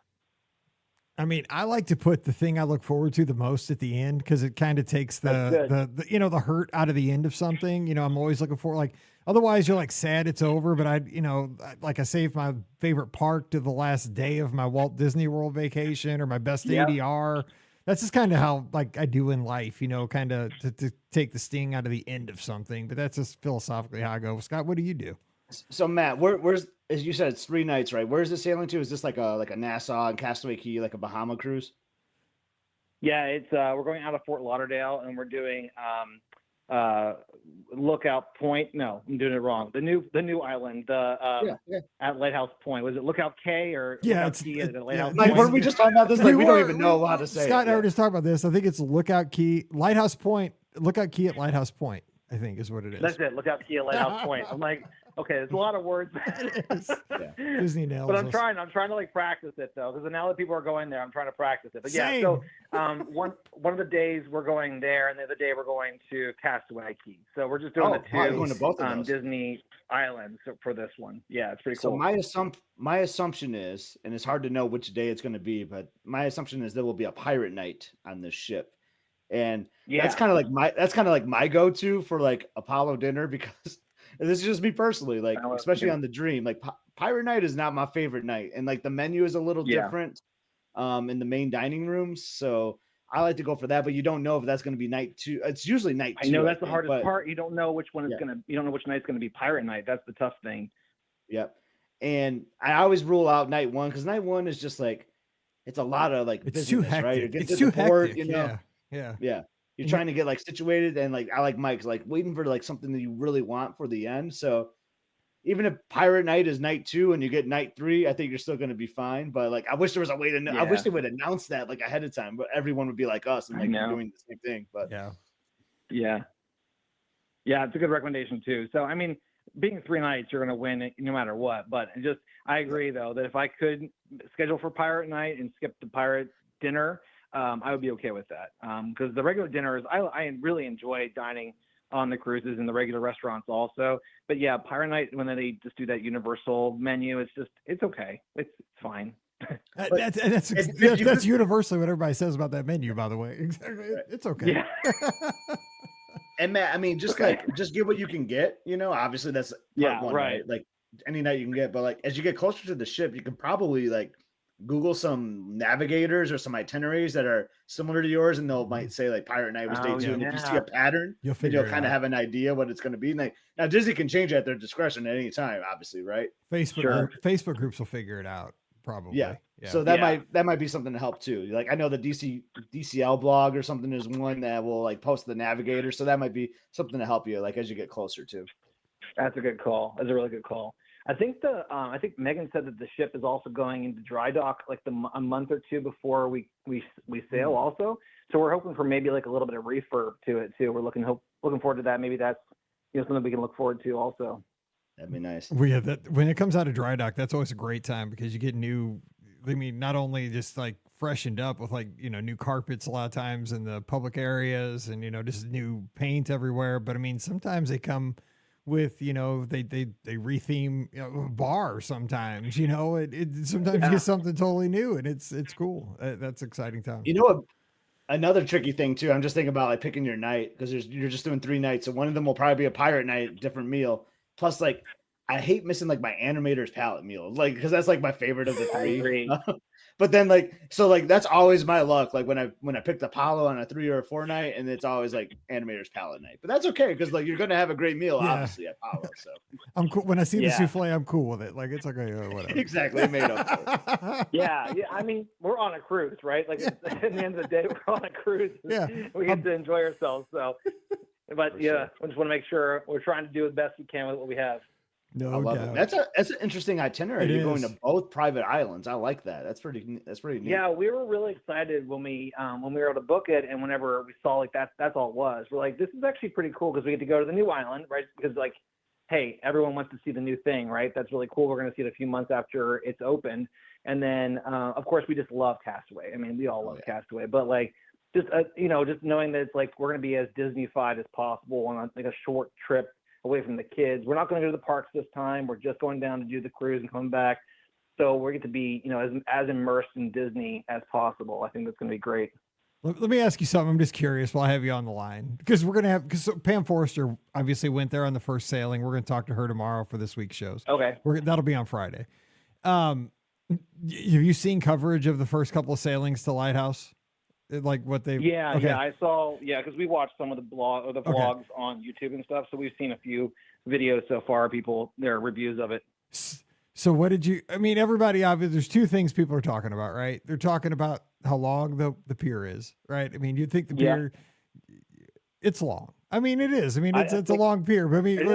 Speaker 1: I mean, I like to put the thing I look forward to the most at the end because it kind of takes the hurt out of the end of something. I'm always looking for like, otherwise you're like sad it's over. But I saved my favorite park to the last day of my Walt Disney World vacation or my best ADR. That's just kind of how like I do in life, kind of to take the sting out of the end of something. But that's just philosophically how I go. Scott, what do you do?
Speaker 3: So Matt, where's, as you said, it's 3 nights, right? Where's this sailing to? Is this like a Nassau and Castaway Cay, like a Bahama cruise?
Speaker 4: Yeah, it's we're going out of Fort Lauderdale and we're doing Lookout Point. No, I'm doing it wrong. The new island, at Lighthouse Point. Was it Lookout Cay or Lookout Key at Lighthouse Point?
Speaker 3: Were we just talking about this? Like we don't even know how to say
Speaker 1: Scott
Speaker 3: it.
Speaker 1: and I were just talking about this. I think it's Lookout Key, Lighthouse Point. Lookout Key at Lighthouse Point, I think is what it is.
Speaker 4: That's it. Lookout Key at Lighthouse Point. I'm like, okay, there's a lot of words.
Speaker 1: Disney nails.
Speaker 4: But I'm trying to like practice it though, because now that people are going there, I'm trying to practice it. But yeah, so one of the days we're going there, and the other day we're going to Castaway Cay. So we're just doing the two Disney islands for this one. Yeah, it's pretty cool.
Speaker 3: So my assumption is, and it's hard to know which day it's going to be, but my assumption is there will be a pirate night on this ship. And that's kind of like my go-to for like Apollo dinner, because and this is just me personally, like especially on the Dream, like pirate night is not my favorite night, and like the menu is a little different in the main dining rooms, so I like to go for that. But you don't know if that's going to be night 2. It's usually night 2.
Speaker 4: I know that's the hardest part. You don't know which one is you don't know which night's going to be pirate night. That's the tough thing.
Speaker 3: Yep. And I always rule out night 1 because night 1 is just like it's a lot of like
Speaker 1: it's too hectic.
Speaker 3: Right?
Speaker 1: It's too hectic.
Speaker 3: Yeah. You're trying to get like situated, and like I like Mike's like waiting for like something that you really want for the end. So even if pirate night is night 2 and you get night 3, I think you're still going to be fine. But like I wish there was a way to I wish they would announce that like ahead of time, but everyone would be like us and like doing the same thing. But
Speaker 4: yeah, it's a good recommendation too. So I mean, being 3 nights, you're going to win no matter what. But I agree though that if I could schedule for pirate night and skip the pirate dinner, I would be okay with that, because the regular dinners, I really enjoy dining on the cruises and the regular restaurants also. But yeah, pirate night, when they just do that universal menu, it's okay. It's fine.
Speaker 1: That's universally what everybody says about that menu, by the way. Exactly. It's okay.
Speaker 4: Yeah.
Speaker 3: And Matt, I mean, just get what you can get, obviously that's part one, right? Like any night you can get, but like as you get closer to the ship, you can probably like Google some navigators or some itineraries that are similar to yours, and they'll might say like pirate night was day 2. And if you see a pattern, you'll kind of have an idea what it's going to be. And now Disney can change at their discretion at any time, obviously, right?
Speaker 1: Facebook groups will figure it out probably.
Speaker 3: Yeah. So that might be something to help too. Like I know the DCL blog or something is one that will like post the navigator, so that might be something to help you like as you get closer to.
Speaker 4: That's a good call. That's a really good call. I think Megan said that the ship is also going into dry dock like a month or 2 before we sail also. So we're hoping for maybe like a little bit of refurb to it too. We're looking forward to that. Maybe that's something we can look forward to also.
Speaker 3: That'd be nice.
Speaker 1: Well, yeah, that when it comes out of dry dock, that's always a great time because you get not only just like freshened up with like, new carpets a lot of times in the public areas and, just new paint everywhere. But I mean, sometimes they come with, they retheme a bar sometimes, it sometimes you get something totally new, and it's cool. That's exciting time.
Speaker 3: You know what? Another tricky thing too. I'm just thinking about like picking your night because you're just doing 3 nights, so one of them will probably be a pirate night, different meal. Plus, like I hate missing like my animator's palette meal, like because that's like my favorite of the 3. But then that's always my luck. Like when I pick the Palo on a 3 or a 4 night, and it's always like animator's palette night. But that's okay because like you're gonna have a great meal, obviously at Palo. So
Speaker 1: I'm cool when I see the souffle. I'm cool with it. Like it's okay, whatever.
Speaker 3: Exactly, made up for it.
Speaker 4: Yeah. I mean, we're on a cruise, right? Like at the end of the day, we're on a cruise.
Speaker 1: Yeah,
Speaker 4: we get to enjoy ourselves. So, but yeah, we just want to make sure we're trying to do the best we can with what we have.
Speaker 1: No,
Speaker 3: I love it. That's an interesting itinerary. You're going to both private islands. I like that. That's pretty neat.
Speaker 4: Yeah, we were really excited when we were able to book it, and whenever we saw like that's all it was. We're like, this is actually pretty cool because we get to go to the new island, right? Because like, hey, everyone wants to see the new thing, right? That's really cool. We're going to see it a few months after it's opened, and then of course we just love Castaway. I mean, we all love Castaway, but like just just knowing that it's like we're going to be as Disney-fied as possible on like a short trip away from the kids. We're not going to go to the parks this time. We're just going down to do the cruise and come back. So we're going to be, as immersed in Disney as possible. I think that's going to be great.
Speaker 1: Let me ask you something. I'm just curious while I have you on the line, because we're going to because Pam Forrester obviously went there on the first sailing. We're going to talk to her tomorrow for this week's shows.
Speaker 4: Okay.
Speaker 1: That'll be on Friday. Have you seen coverage of the first couple of sailings to Lighthouse? Like what they
Speaker 4: I saw because we watched some of the vlogs on YouTube and stuff, so we've seen a few videos so far, their reviews of it.
Speaker 1: So what did you everybody obviously, there's 2 things people are talking about, right? They're talking about how long the pier is, right? I mean, you'd think the pier it's long. I mean, it is. I mean, it's a long pier, but I mean,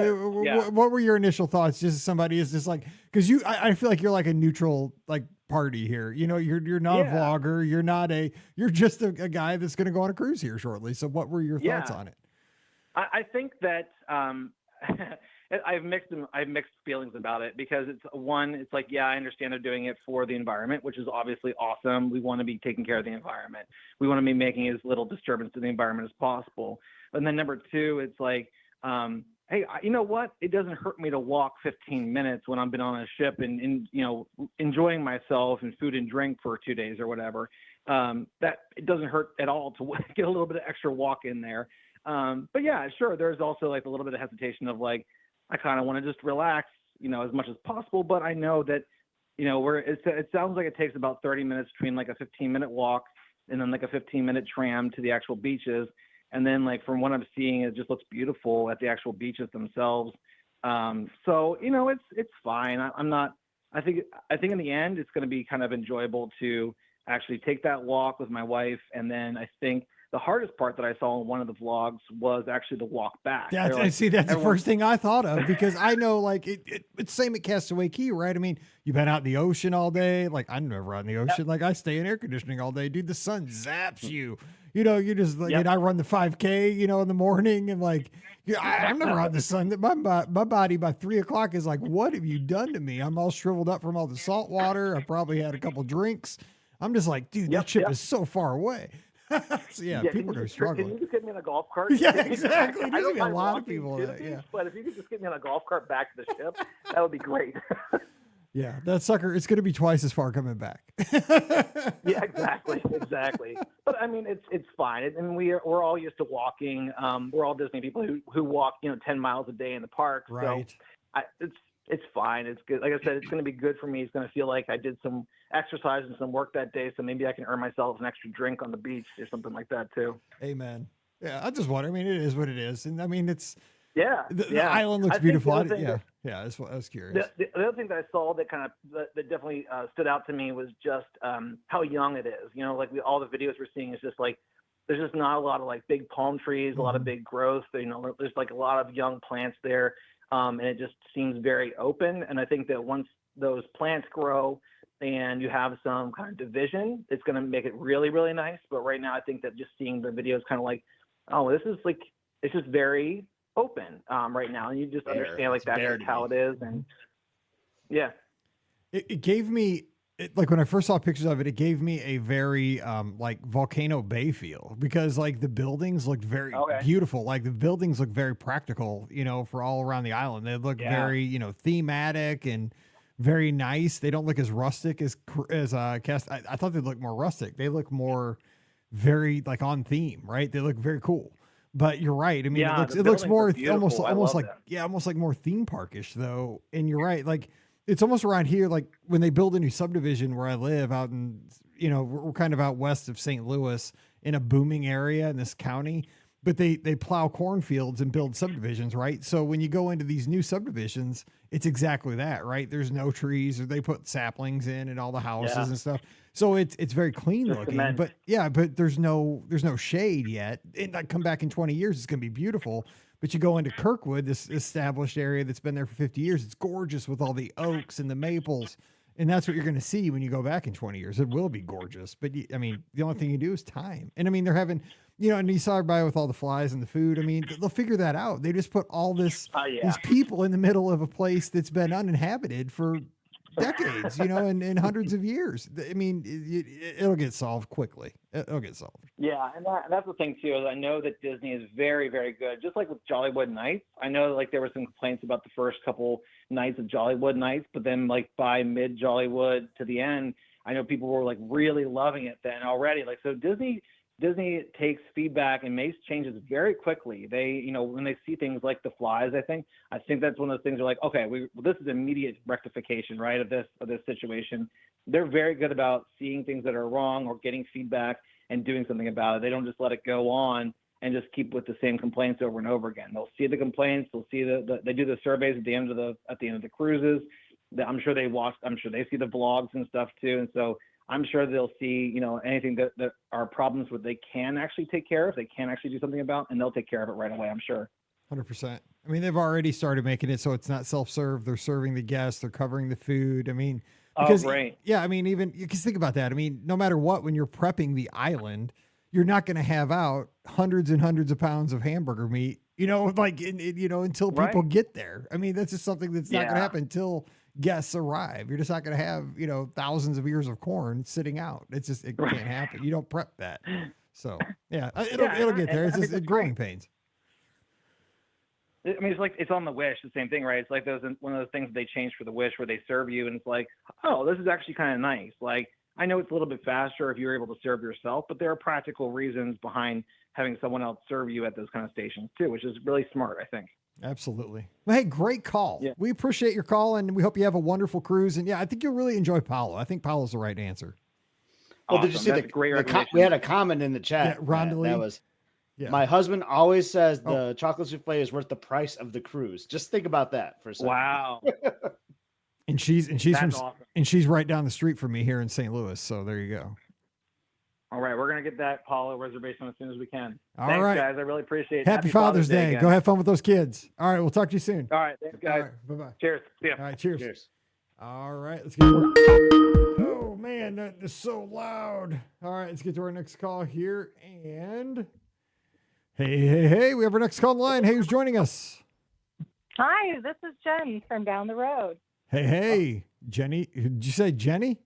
Speaker 1: what were your initial thoughts? Just somebody is just like, because I feel like you're like a neutral like party here. You're not a vlogger. You're just a guy that's going to go on a cruise here shortly. So what were your thoughts on it?
Speaker 4: I think that I've mixed feelings about it because it's like, I understand they're doing it for the environment, which is obviously awesome. We want to be taking care of the environment. We want to be making as little disturbance to the environment as possible. And then number 2, it's like, hey, you know what? It doesn't hurt me to walk 15 minutes when I've been on a ship and enjoying myself and food and drink for 2 days or whatever. That it doesn't hurt at all to get a little bit of extra walk in there. But yeah, sure. There's also like a little bit of hesitation of like, I kind of want to just relax, as much as possible. But I know that, it sounds like it takes about 30 minutes between like a 15-minute walk and then like a 15-minute tram to the actual beaches. And then like from what I'm seeing, it just looks beautiful at the actual beaches themselves. So, it's fine. I think in the end, it's going to be kind of enjoyable to actually take that walk with my wife. And then I think the hardest part that I saw in one of the vlogs was actually the walk back.
Speaker 1: Yeah, that's the first thing I thought of, because I know like it's same at Castaway Key, right? I mean, you've been out in the ocean all day. Like I'm never out in the ocean. Yep. Like I stay in air conditioning all day. Dude, the sun zaps you. You just like, and I run the 5K, in the morning, and like, I'm never out in the sun. My body by 3 o'clock is like, what have you done to me? I'm all shriveled up from all the salt water. I probably had a couple drinks. I'm just like, dude, that ship is so far away. So people are struggling.
Speaker 4: Can you just get me on a golf cart?
Speaker 1: Yeah, exactly. There's a lot of people that,
Speaker 4: but if you could just get me on a golf cart back to the ship, that would be great.
Speaker 1: Yeah, that sucker, it's going to be twice as far coming back.
Speaker 4: Yeah, exactly. But I mean, it's fine. And we're all used to walking. We're all Disney people who walk, 10 miles a day in the park.
Speaker 1: Right.
Speaker 4: So it's fine. It's good. Like I said, it's going to be good for me. It's going to feel like I did some exercise and some work that day. So maybe I can earn myself an extra drink on the beach or something like that too.
Speaker 1: Amen. Yeah. I just wonder, it is what it is. And I mean, it's, the
Speaker 4: yeah.
Speaker 1: island looks beautiful. I was curious.
Speaker 4: The other thing that I saw that kind of that definitely stood out to me was just how young it is. Like all the videos we're seeing is just like there's just not a lot of like big palm trees, a lot of big growth. There's like a lot of young plants there, and it just seems very open. And I think that once those plants grow and you have some kind of division, it's going to make it really, really nice. But right now, I think that just seeing the videos kind of like, oh, this is like it's just very open right now, and you just understand like that's how it is. And it
Speaker 1: gave me like when I first saw pictures of it, it gave me a very like Volcano Bay feel, because like the buildings looked very beautiful. Like the buildings look very practical, you know, for all around the island. They look very, you know, thematic and very nice. They don't look as rustic as cast. I thought they'd look more rustic. They look more very like on theme, right? They look very cool. But you're right. I mean, it looks more almost like more theme parkish though. And you're right. Like it's almost around here, like when they build a new subdivision where I live out in, you know, we're kind of out west of St. Louis in a booming area in this county, but they plow cornfields and build subdivisions, right? So when you go into these new subdivisions, it's exactly that, right? There's no trees, or they put saplings in and all the houses and stuff. So it's very clean looking, but there's no shade yet. And I come back in 20 years, it's going to be beautiful. But you go into Kirkwood, this established area that's been there for 50 years. It's gorgeous with all the oaks and the maples. And that's what you're going to see when you go back in 20 years. It will be gorgeous. But I mean, the only thing you do is time. And I mean, they're having, you know, and you saw everybody with all the flies and the food. I mean, they'll figure that out. They just put all these people in the middle of a place that's been uninhabited for decades, you know, and hundreds of years. I mean, it'll get solved quickly. It'll get solved.
Speaker 4: Yeah, and that's the thing too. Is I know that Disney is very, very good. Just like with Jollywood Nights, I know like there were some complaints about the first couple nights of Jollywood Nights, but then like by mid Jollywood to the end, I know people were like really loving it then already. Like so, Disney takes feedback and makes changes very quickly. They, you know, when they see things like the flies, I think that's one of those things they're like, okay, this is immediate rectification, right, of this situation. They're very good about seeing things that are wrong or getting feedback and doing something about it. They don't just let it go on and just keep with the same complaints over and over again. They'll see the complaints. They'll see they do the surveys at the end of the cruises. I'm sure they see the vlogs and stuff too. And so I'm sure they'll see, you know, anything that are problems where they can actually take care of, they can actually do something about, and they'll take care of it right away, I'm sure.
Speaker 1: 100%. I mean, they've already started making it so it's not self-serve. They're serving the guests. They're covering the food. I mean, because,
Speaker 4: great.
Speaker 1: Yeah, I mean, even you can think about that. I mean, no matter what, when you're prepping the island, you're not going to have out hundreds and hundreds of pounds of hamburger meat, you know, like, you know, until people get there. I mean, that's just something that's not going to happen until guests arrive. You're just not going to have, you know, thousands of ears of corn sitting out. It can't happen. You don't prep that. So yeah, it'll get there. It's just growing pains.
Speaker 4: I mean, it's on the Wish, the same thing, right? It's like one of those things that they changed for the Wish where they serve you and it's like, oh, this is actually kind of nice. Like, I know it's a little bit faster if you're able to serve yourself, but there are practical reasons behind having someone else serve you at those kind of stations too, which is really smart, I think.
Speaker 1: Absolutely. Well, hey, great call.
Speaker 4: Yeah.
Speaker 1: We appreciate your call and we hope you have a wonderful cruise. And yeah, I think you'll really enjoy Palo. I think Palo's the right answer.
Speaker 3: Well, awesome. Did you see we had a comment in the chat.
Speaker 1: Yeah, Rondely.
Speaker 3: That was, my husband always says the chocolate souffle is worth the price of the cruise. Just think about that for a second.
Speaker 4: Wow.
Speaker 1: and she's
Speaker 4: awesome.
Speaker 1: And she's right down the street from me here in St. Louis. So there you go.
Speaker 4: All right, we're going to get that Palo reservation as soon as we can.
Speaker 1: Thanks,
Speaker 4: guys. I really appreciate it.
Speaker 1: Happy Father's Day. Go have fun with those kids. All right, we'll talk to you soon.
Speaker 4: All right, thanks, guys.
Speaker 1: Right, bye-bye.
Speaker 4: Cheers. See ya.
Speaker 1: All right, cheers.
Speaker 3: Cheers.
Speaker 1: All right, let's get to our... Oh, man, that is so loud. All right, let's get to our next call here. And hey, we have our next call line. Hey, who's joining us?
Speaker 5: Hi, this is Jen from down the road.
Speaker 1: Hey, Jenny. Did you say Jenny?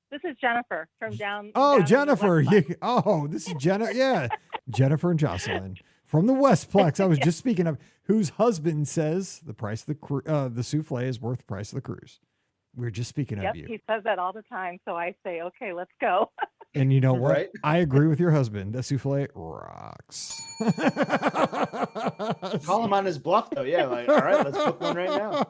Speaker 5: This is Jennifer from down.
Speaker 1: Oh,
Speaker 5: down
Speaker 1: Jennifer. This is Jennifer. Yeah, Jennifer and Jocelyn from the Westplex. I was just speaking of whose husband says the price of the souffle is worth the price of the cruise. We were just speaking of you.
Speaker 5: He says that all the time. So I say, okay, let's go.
Speaker 1: And you know what? Right? I agree with your husband. That souffle rocks.
Speaker 3: Call him on his bluff, though. Yeah, like, all right, let's book one right now.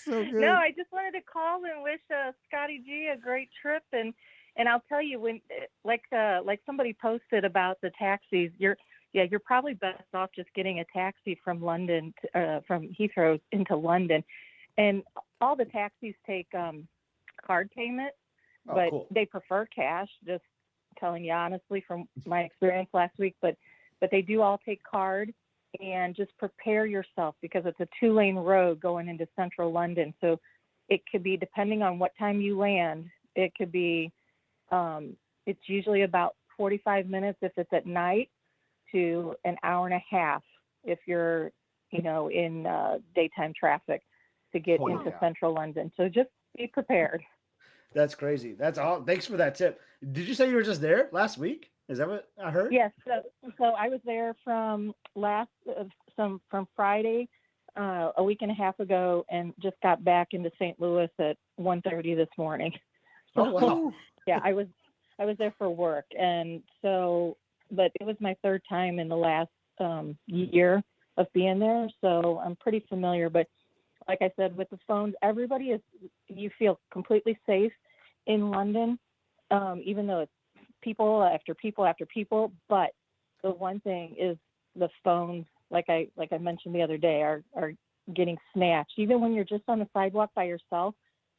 Speaker 1: So good.
Speaker 5: No, I just wanted to call and wish Scotty G a great trip. And I'll tell you, when like somebody posted about the taxis, you're probably best off just getting a taxi from London from Heathrow into London, and all the taxis take card payment. But
Speaker 3: cool.
Speaker 5: They prefer cash, just telling you honestly from my experience last week. But they do all take card, and just prepare yourself because it's a 2-lane road going into central London. So it could be, depending on what time you land, it could be, it's usually about 45 minutes if it's at night to an hour and a half if you're, in daytime traffic to get into central London. So just be prepared.
Speaker 3: That's crazy. That's all. Thanks for that tip. Did you say you were just there last week? Is that what I heard?
Speaker 5: Yes. So I was there from from Friday, a week and a half ago, and just got back into St. Louis at 1:30 this morning.
Speaker 3: Oh, wow.
Speaker 5: Yeah, I was there for work, and so, but it was my third time in the last year of being there, so I'm pretty familiar. But like I said, with the phones, you feel completely safe in London, even though it's people after people after people. But the one thing is the phones, like I mentioned the other day, are getting snatched. Even when you're just on the sidewalk by yourself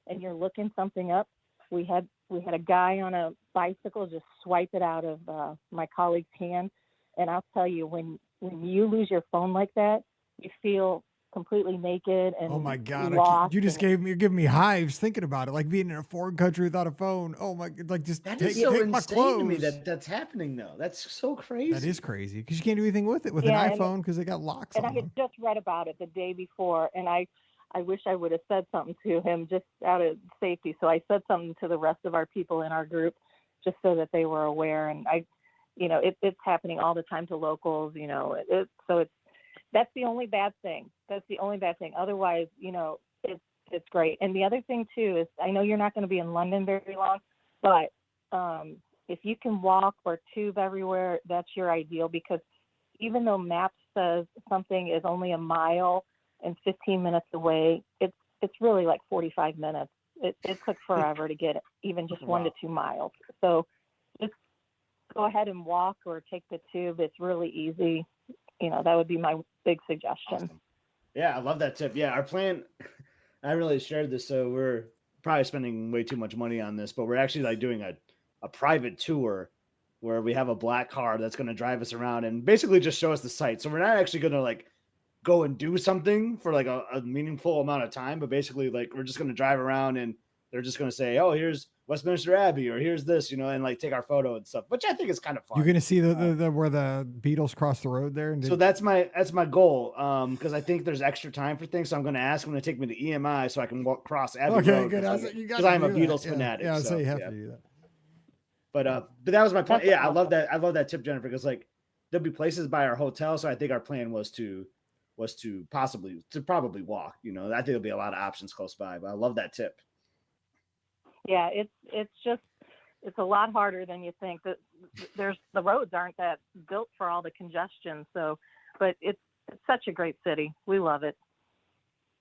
Speaker 5: and you're looking something up, we had a guy on a bicycle just swipe it out of my colleague's hand. And I'll tell you, when you lose your phone like that, you feel completely naked and
Speaker 1: Oh my God.
Speaker 5: lost.
Speaker 1: You're giving me hives thinking about it. Like being in a foreign country without a phone. Oh my, like just
Speaker 3: That
Speaker 1: take
Speaker 3: is so
Speaker 1: my
Speaker 3: insane to me
Speaker 1: clothes.
Speaker 3: that's happening though. That's so crazy.
Speaker 1: That is crazy because you can't do anything with it with
Speaker 5: Yeah,
Speaker 1: an
Speaker 5: and-
Speaker 1: iPhone because they got locks
Speaker 5: And I
Speaker 1: on
Speaker 5: had
Speaker 1: them.
Speaker 5: just read about it the day before, and I wish I would have said something to him just out of safety. So I said something to the rest of our people in our group just so that they were aware. And it's happening all the time to locals, that's the only bad thing. That's the only bad thing. Otherwise, it's great. And the other thing too is, I know you're not going to be in London very long, but if you can walk or tube everywhere, that's your ideal, because even though Maps says something is only a mile and 15 minutes away, it's really like 45 minutes. It took forever to get even just 1 to 2 miles. So just go ahead and walk or take the tube. It's really easy. That would be my big suggestion.
Speaker 3: Awesome. Yeah, I love that tip. Yeah, our plan, I really shared this, so we're probably spending way too much money on this, but we're actually like doing a private tour where we have a black car that's going to drive us around and basically just show us the site. So we're not actually going to like go and do something for like a meaningful amount of time, but basically like we're just going to drive around and they're just going to say, oh, here's Westminster Abbey, or here's this, and like take our photo and stuff, which I think is kind of fun.
Speaker 1: You're gonna see the where the Beatles crossed the road there, and
Speaker 3: So that's my goal. Because I think there's extra time for things. So I'm going to ask them to take me to EMI so I can walk across Abbey Road.
Speaker 1: Good.
Speaker 3: Because I'm a Beatles fanatic.
Speaker 1: Yeah,
Speaker 3: so
Speaker 1: you have to do that.
Speaker 3: But that was my plan. Yeah, I love that. I love that tip, Jennifer, because like there'll be places by our hotel. So I think our plan was to probably walk. I think there'll be a lot of options close by. But I love that tip.
Speaker 5: Yeah, it's a lot harder than you think. That the roads aren't that built for all the congestion. So, but it's such a great city. We love it.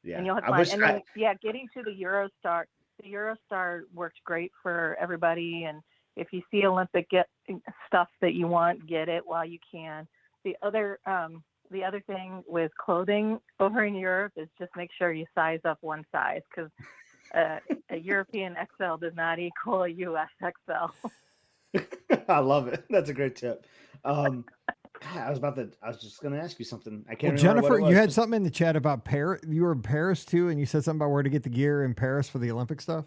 Speaker 3: Yeah,
Speaker 5: and you'll have fun. And then, getting to the Eurostar. The Eurostar worked great for everybody. And if you see Olympic stuff that you want, get it while you can. The other thing with clothing over in Europe is just make sure you size up one size, because a European XL does not equal a US XL.
Speaker 3: I love it. That's a great tip. I was just going to ask you something. I can't remember
Speaker 1: Jennifer,
Speaker 3: what it was.
Speaker 1: you had something in the chat about Paris. You were in Paris too, and you said something about where to get the gear in Paris for the Olympic stuff.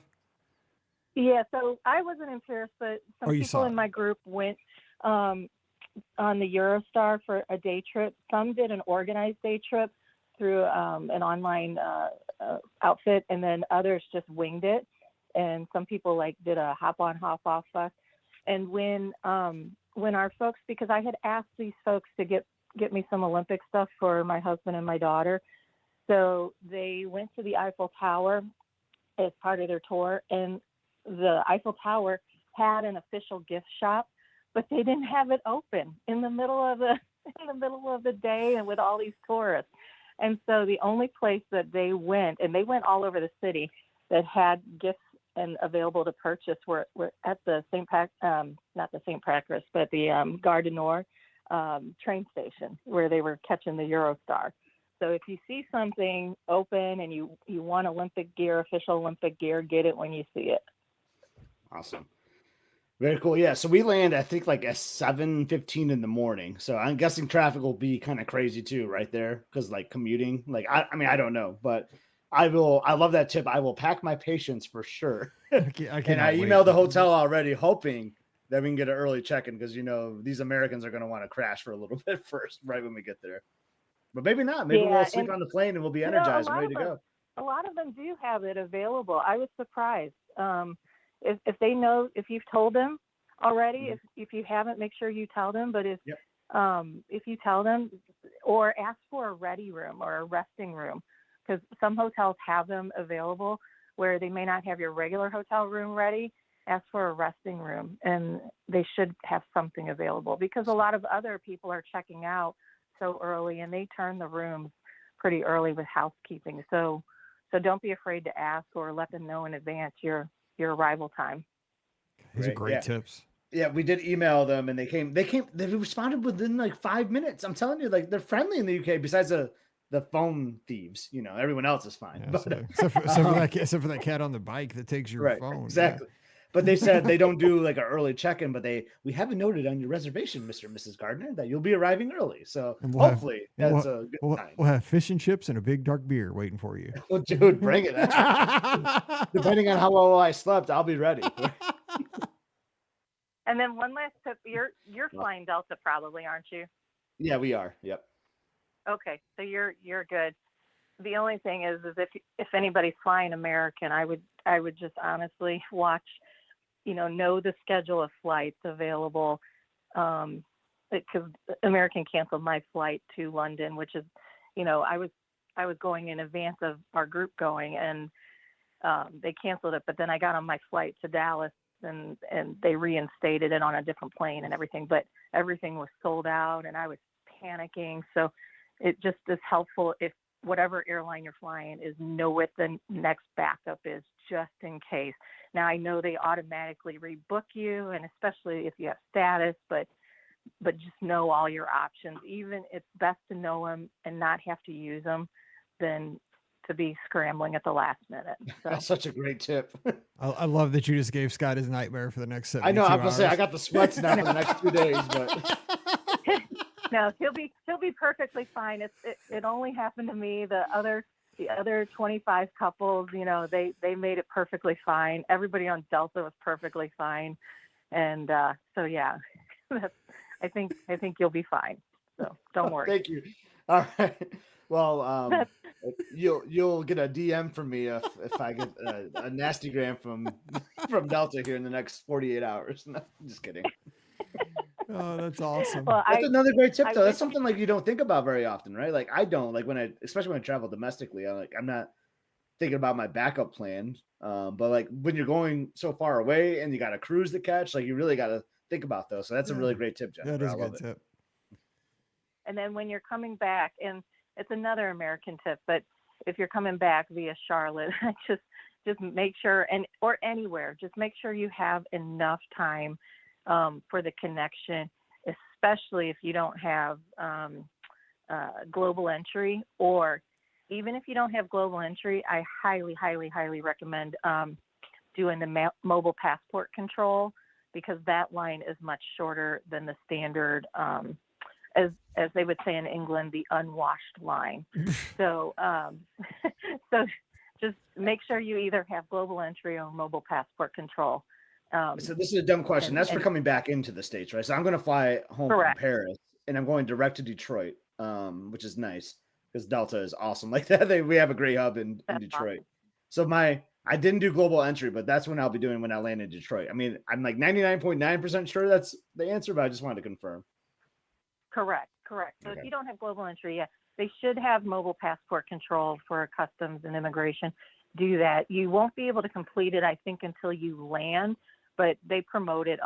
Speaker 5: Yeah, so I wasn't in Paris, but some people in my group went on the Eurostar for a day trip. Some did an organized day trip through an online outfit, and then others just winged it. And some people did a hop on, hop off bus. And when our folks, because I had asked these folks to get me some Olympic stuff for my husband and my daughter, so they went to the Eiffel Tower as part of their tour, and the Eiffel Tower had an official gift shop, but they didn't have it open in the middle of the day and with all these tourists. And so the only place that they went, and they went all over the city, that had gifts and available to purchase were at the not the St. Pancras, but the Gare du Nord train station, where they were catching the Eurostar. So if you see something open and you want Olympic gear, official Olympic gear, get it when you see it.
Speaker 3: Awesome. Very cool. Yeah. So we land, I think, at 7:15 in the morning. So I'm guessing traffic will be kind of crazy too, right there. Cause commuting, I don't know, but I love that tip. I will pack my patience for sure. And I emailed the hotel already, hoping that we can get an early check-in, because, these Americans are going to want to crash for a little bit first, right when we get there. But maybe not. Maybe we'll sleep on the plane and we'll be energized and ready to go.
Speaker 5: a lot of them do have it available. I was surprised. If they know, if you've told them already, if you haven't, make sure you tell them. But if you tell them, or ask for a ready room or a resting room, because some hotels have them available where they may not have your regular hotel room ready. Ask for a resting room, and they should have something available, because a lot of other people are checking out so early, and they turn the rooms pretty early with housekeeping. So don't be afraid to ask, or let them know in advance your arrival time.
Speaker 1: These are great tips.
Speaker 3: Yeah, we did email them, and they responded within like 5 minutes. I'm telling you, like, they're friendly in the UK, besides the phone thieves. Everyone else is fine.
Speaker 1: Yeah,
Speaker 3: but,
Speaker 1: except for that cat on the bike that takes your phone.
Speaker 3: Exactly. Yeah. But they said they don't do like an early check-in, but we haven't noted on your reservation, Mr. and Mrs. Gardner, that you'll be arriving early. So hopefully that's a good time.
Speaker 1: We'll have fish and chips and a big dark beer waiting for you.
Speaker 3: Well, dude, bring it. Depending on how well I slept, I'll be ready.
Speaker 5: And then one last tip: you're flying Delta, probably, aren't you?
Speaker 3: Yeah, we are. Yep.
Speaker 5: Okay, so you're good. The only thing is if anybody's flying American, I would just honestly watch, know the schedule of flights available, because American canceled my flight to London, which is, I was going in advance of our group going, and they canceled it. But then I got on my flight to Dallas, and they reinstated it on a different plane and everything. But everything was sold out, and I was panicking. So it just is helpful if whatever airline you're flying is, know what the next backup is, just in case. Now, I know they automatically rebook you, and especially if you have status, but just know all your options. Even it's best to know them and not have to use them than to be scrambling at the last minute. So.
Speaker 3: That's such a great tip.
Speaker 1: I love that you just gave Scott his nightmare for the next 72
Speaker 3: I know. I'm
Speaker 1: hours.
Speaker 3: gonna say I got the sweats now for the next 2 days, but.
Speaker 5: No, he'll be perfectly fine. It only happened to me. The other 25 couples, they made it perfectly fine. Everybody on Delta was perfectly fine, and so yeah, I think you'll be fine. So don't worry.
Speaker 3: Thank you. All right. Well, you'll get a DM from me if I get a nasty gram from Delta here in the next 48 hours. No, I'm just kidding.
Speaker 1: Oh, that's awesome.
Speaker 5: Well,
Speaker 3: that's another great tip, though. That's something like you don't think about very often, right? Like I don't, like especially when I travel domestically, I'm not thinking about my backup plan. But like when you're going so far away and you got a cruise to catch, like you really got to think about those. So that's a really great tip, Jennifer.
Speaker 1: That is a good tip.
Speaker 5: And then when you're coming back, and it's another American tip, but if you're coming back via Charlotte, just make sure, or anywhere, just make sure you have enough time for the connection, especially if you don't have global entry, or even if you don't have global entry, I highly, highly, highly recommend doing the mobile passport control, because that line is much shorter than the standard, as they would say in England, the unwashed line. So just make sure you either have global entry or mobile passport control.
Speaker 3: So this is a dumb question. That's for coming back into the States, right? So I'm going to fly home from Paris, and I'm going direct to Detroit, which is nice because Delta is awesome like that. We have a great hub in Detroit. Awesome. So I didn't do global entry, but that's what I'll be doing when I land in Detroit. I mean, I'm like 99.9% sure that's the answer, but I just wanted to confirm.
Speaker 5: Correct. So if you don't have global entry, they should have mobile passport control for customs and immigration. Do that. You won't be able to complete it, I think, until you land, but they promote it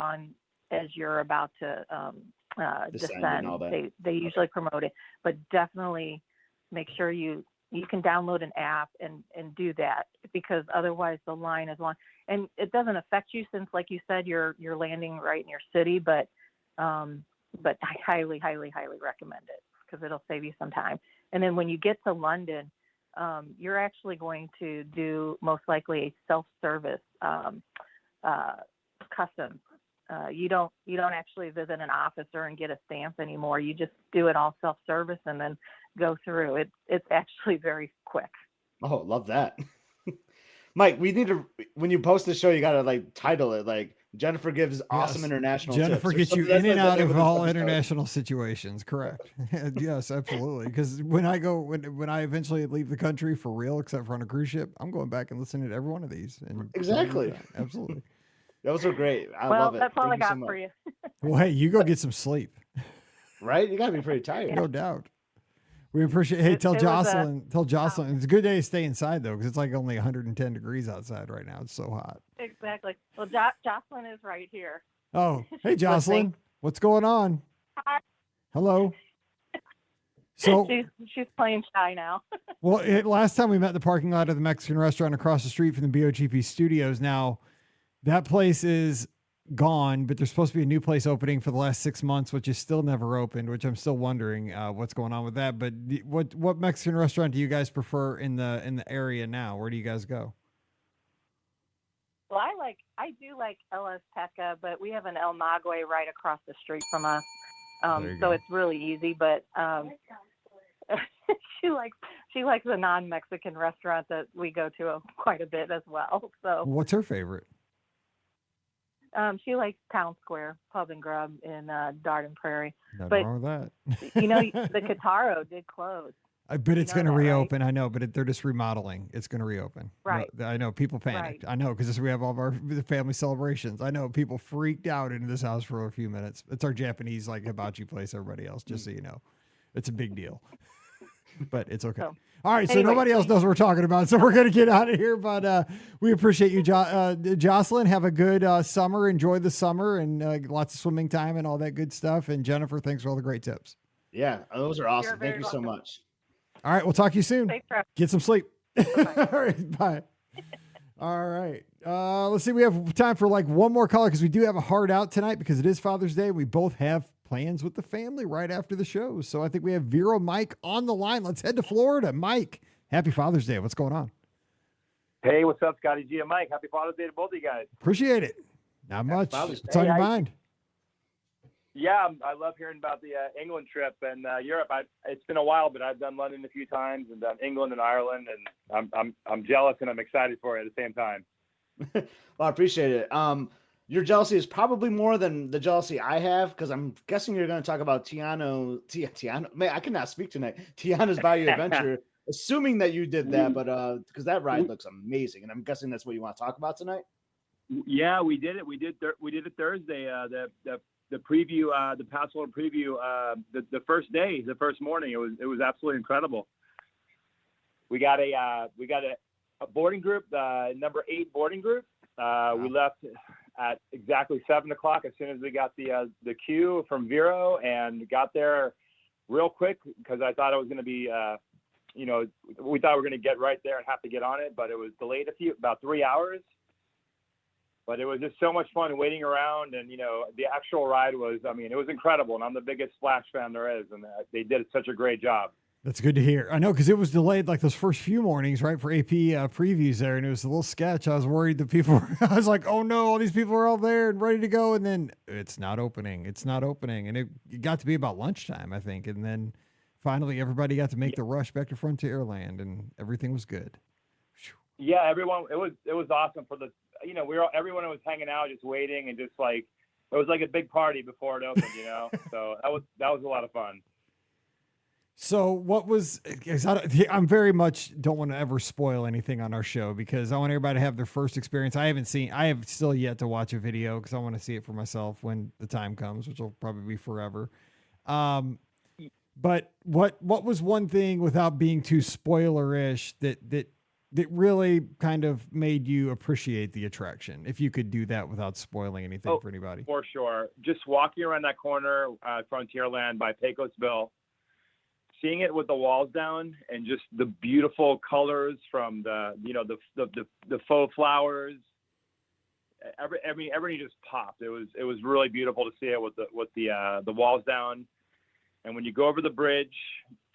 Speaker 5: as you're about to descend. They usually promote it, but definitely make sure you can download an app and do that, because otherwise the line is long. And it doesn't affect you since, like you said, you're landing right in your city, but I highly, highly, highly recommend it because it'll save you some time. And then when you get to London, you're actually going to do most likely a self-service customs. You don't actually visit an officer and get a stamp anymore. You just do it all self-service and then go through. It's actually very quick.
Speaker 3: Oh, love that. Mike, we need to, when you post the show, you got to like title it like Jennifer gives awesome international
Speaker 1: Jennifer
Speaker 3: tips.
Speaker 1: gets you
Speaker 3: That's
Speaker 1: in and
Speaker 3: the
Speaker 1: out
Speaker 3: name
Speaker 1: of
Speaker 3: this
Speaker 1: all
Speaker 3: episode.
Speaker 1: international situations. Correct. Yes, absolutely. Because when I eventually leave the country for real, except for on a cruise ship, I'm going back and listening to every one of these. And
Speaker 3: Exactly.
Speaker 1: absolutely.
Speaker 3: Those are great. I
Speaker 5: Well,
Speaker 3: love it.
Speaker 5: that's all
Speaker 3: Thank
Speaker 5: I
Speaker 3: you so
Speaker 5: got
Speaker 3: much.
Speaker 5: for you.
Speaker 1: Well, hey, you go get some sleep.
Speaker 3: Right? You got to be pretty tired.
Speaker 1: No doubt. We appreciate. Hey, tell
Speaker 5: It was,
Speaker 1: Jocelyn. Tell Jocelyn. It's a good day to stay inside though, because it's like only 110 degrees outside right now. It's so hot.
Speaker 5: Exactly. Well, Jocelyn is right here.
Speaker 1: Oh, hey, Jocelyn. What's going on?
Speaker 5: Hi.
Speaker 1: Hello. So,
Speaker 5: she's playing shy now.
Speaker 1: well, last time we met in the parking lot of the Mexican restaurant across the street from the BOGP studios. Now, that place is gone, but there's supposed to be a new place opening for the last 6 months, which is still never opened, which I'm still wondering what's going on with that. But what Mexican restaurant do you guys prefer in the area now? Where do you guys go?
Speaker 5: Well, I do like El Azteca, but we have an El Maguey right across the street from us. So it's really easy, but she likes a non-Mexican restaurant that we go to quite a bit as well. So
Speaker 1: What's her favorite?
Speaker 5: she likes Town Square Pub and Grub in Darden Prairie.
Speaker 1: Nothing
Speaker 5: But
Speaker 1: wrong with that.
Speaker 5: the Cataro did close.
Speaker 1: I bet it's
Speaker 5: know
Speaker 1: going to
Speaker 5: that, right?
Speaker 1: reopen. I know, but they're just remodeling. It's going to reopen.
Speaker 5: Right.
Speaker 1: No, I know people panicked. I know because we have all of our family celebrations. I know people freaked out into this house for a few minutes. It's our Japanese like hibachi place. Everybody else, just so you know, it's a big deal. But it's okay.
Speaker 5: So,
Speaker 1: All right, so
Speaker 5: anyway,
Speaker 1: nobody else knows what we're talking about, so we're going to get out of here. But we appreciate you, Jocelyn. Have a good summer. Enjoy the summer and lots of swimming time and all that good stuff. And Jennifer, thanks for all the great tips.
Speaker 3: Yeah, those are awesome.
Speaker 5: very
Speaker 3: Thank you so
Speaker 5: welcome.
Speaker 3: much.
Speaker 1: All right, we'll talk to you soon.
Speaker 5: safe travel.
Speaker 1: Get some sleep. All right, bye. All right. Let's see. We have time for like one more caller because we do have a hard out tonight because it is Father's Day. We both have plans with the family right after the show. So I think we have Vero Mike on the line. Let's head to Florida. Mike, happy Father's Day. What's going on?
Speaker 6: Hey, what's up, Scotty G and Mike? Happy Father's Day to both of you guys.
Speaker 1: Appreciate it. Not much.
Speaker 3: Father's
Speaker 1: What's on
Speaker 6: Day.
Speaker 1: your mind?
Speaker 6: Yeah, I love hearing about the England trip and Europe. It's been a while, but I've done London a few times and done England and Ireland, and I'm jealous and I'm excited for it at the same time.
Speaker 3: Well, I appreciate it. Your jealousy is probably more than the jealousy I have because I'm guessing you're going to talk about Tiano. Man, I cannot speak tonight. Tiana's Bayou Adventure. Assuming that you did that, but because that ride looks amazing, and I'm guessing that's what you want to talk about tonight.
Speaker 6: Yeah, we did it. We did it Thursday. The preview, the Passport preview, the first day, the first morning. It was absolutely incredible. We got a boarding group, number 8 boarding group. We left at exactly 7:00 as soon as we got the queue from Vero, and got there real quick because I thought it was going to be, we thought we were going to get right there and have to get on it, but it was delayed about 3 hours. But it was just so much fun waiting around, and the actual ride was, it was incredible. And I'm the biggest Splash fan there is, and they did such a great job.
Speaker 1: That's good to hear. I know because it was delayed like those first few mornings, right, for AP previews there, and it was a little sketch. I was worried that people I was like, oh no, all these people are all there and ready to go, and then it's not opening. It's not opening, and it got to be about lunchtime, I think, and then finally everybody got to make the rush back to Frontierland, and everything was good.
Speaker 6: Yeah, everyone. It was awesome for the. Everyone was hanging out, just waiting, and just like it was like a big party before it opened. So that was a lot of fun.
Speaker 1: So what was, I'm very much don't want to ever spoil anything on our show because I want everybody to have their first experience. I have still yet to watch a video because I want to see it for myself when the time comes, which will probably be forever. But what was one thing without being too spoilerish that really kind of made you appreciate the attraction? If you could do that without spoiling anything for anybody.
Speaker 6: For sure. Just walking around that corner, Frontierland by Pecos Bill, seeing it with the walls down and just the beautiful colors from the faux flowers. Everything just popped. It was really beautiful to see it with the walls down. And when you go over the bridge,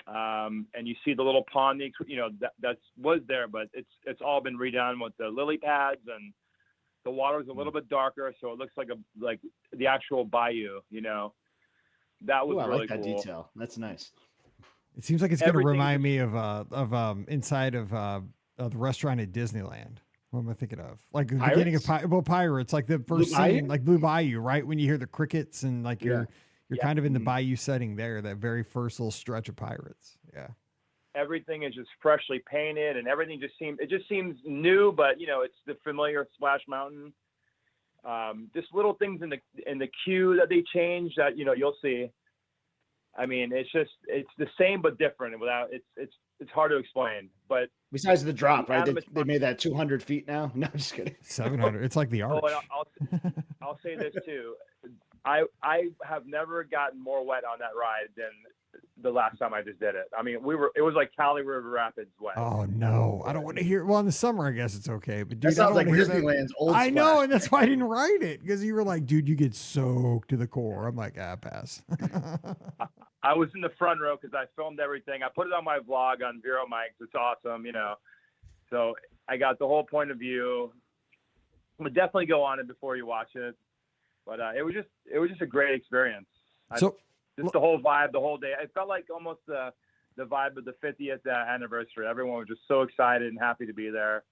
Speaker 6: and you see the little pond, that was there, but it's all been redone with the lily pads, and the water is a little bit darker, so it looks like the actual bayou. That was
Speaker 3: I
Speaker 6: really
Speaker 3: like that
Speaker 6: cool.
Speaker 3: detail. That's nice.
Speaker 1: It seems like it's going to
Speaker 6: Everything
Speaker 1: remind me of inside of the restaurant at Disneyland. What am I thinking of? Like the beginning of Pirates, like the first
Speaker 3: Blue
Speaker 1: scene,
Speaker 3: Bayou?
Speaker 1: like Blue Bayou, right? When you hear the crickets and like you're
Speaker 6: Yeah.
Speaker 1: kind of in the bayou setting there, that very first little stretch of Pirates. Yeah.
Speaker 6: Everything is just freshly painted, and everything just seems new, but it's the familiar Splash Mountain. Just little things in the queue that they changed that you'll see. I mean, it's the same but different. It's hard to explain. But
Speaker 3: besides the drop, right? They made that 200 feet now. No, I'm just kidding.
Speaker 1: 700. It's like the arch.
Speaker 6: Oh, and I'll say this too. I have never gotten more wet on that ride than the last time I just did it. I mean, it was like Cali River Rapids wet.
Speaker 1: Oh no, I don't want to hear. Well, in the summer, I guess it's okay, but dude,
Speaker 3: That sounds
Speaker 1: I don't
Speaker 3: like
Speaker 1: wanna hear
Speaker 3: Disneyland's old
Speaker 1: I know,
Speaker 3: Splash.
Speaker 1: and that's why I didn't write it, because you were like, dude, you get soaked to the core. I'm like, pass.
Speaker 6: I was in the front row because I filmed everything. I put it on my vlog on Vero Mics. It's awesome, So I got the whole point of view. But definitely go on it before you watch it. But it was just a great experience. Just the whole vibe, the whole day. It felt like almost the vibe of the 50th anniversary. Everyone was just so excited and happy to be there.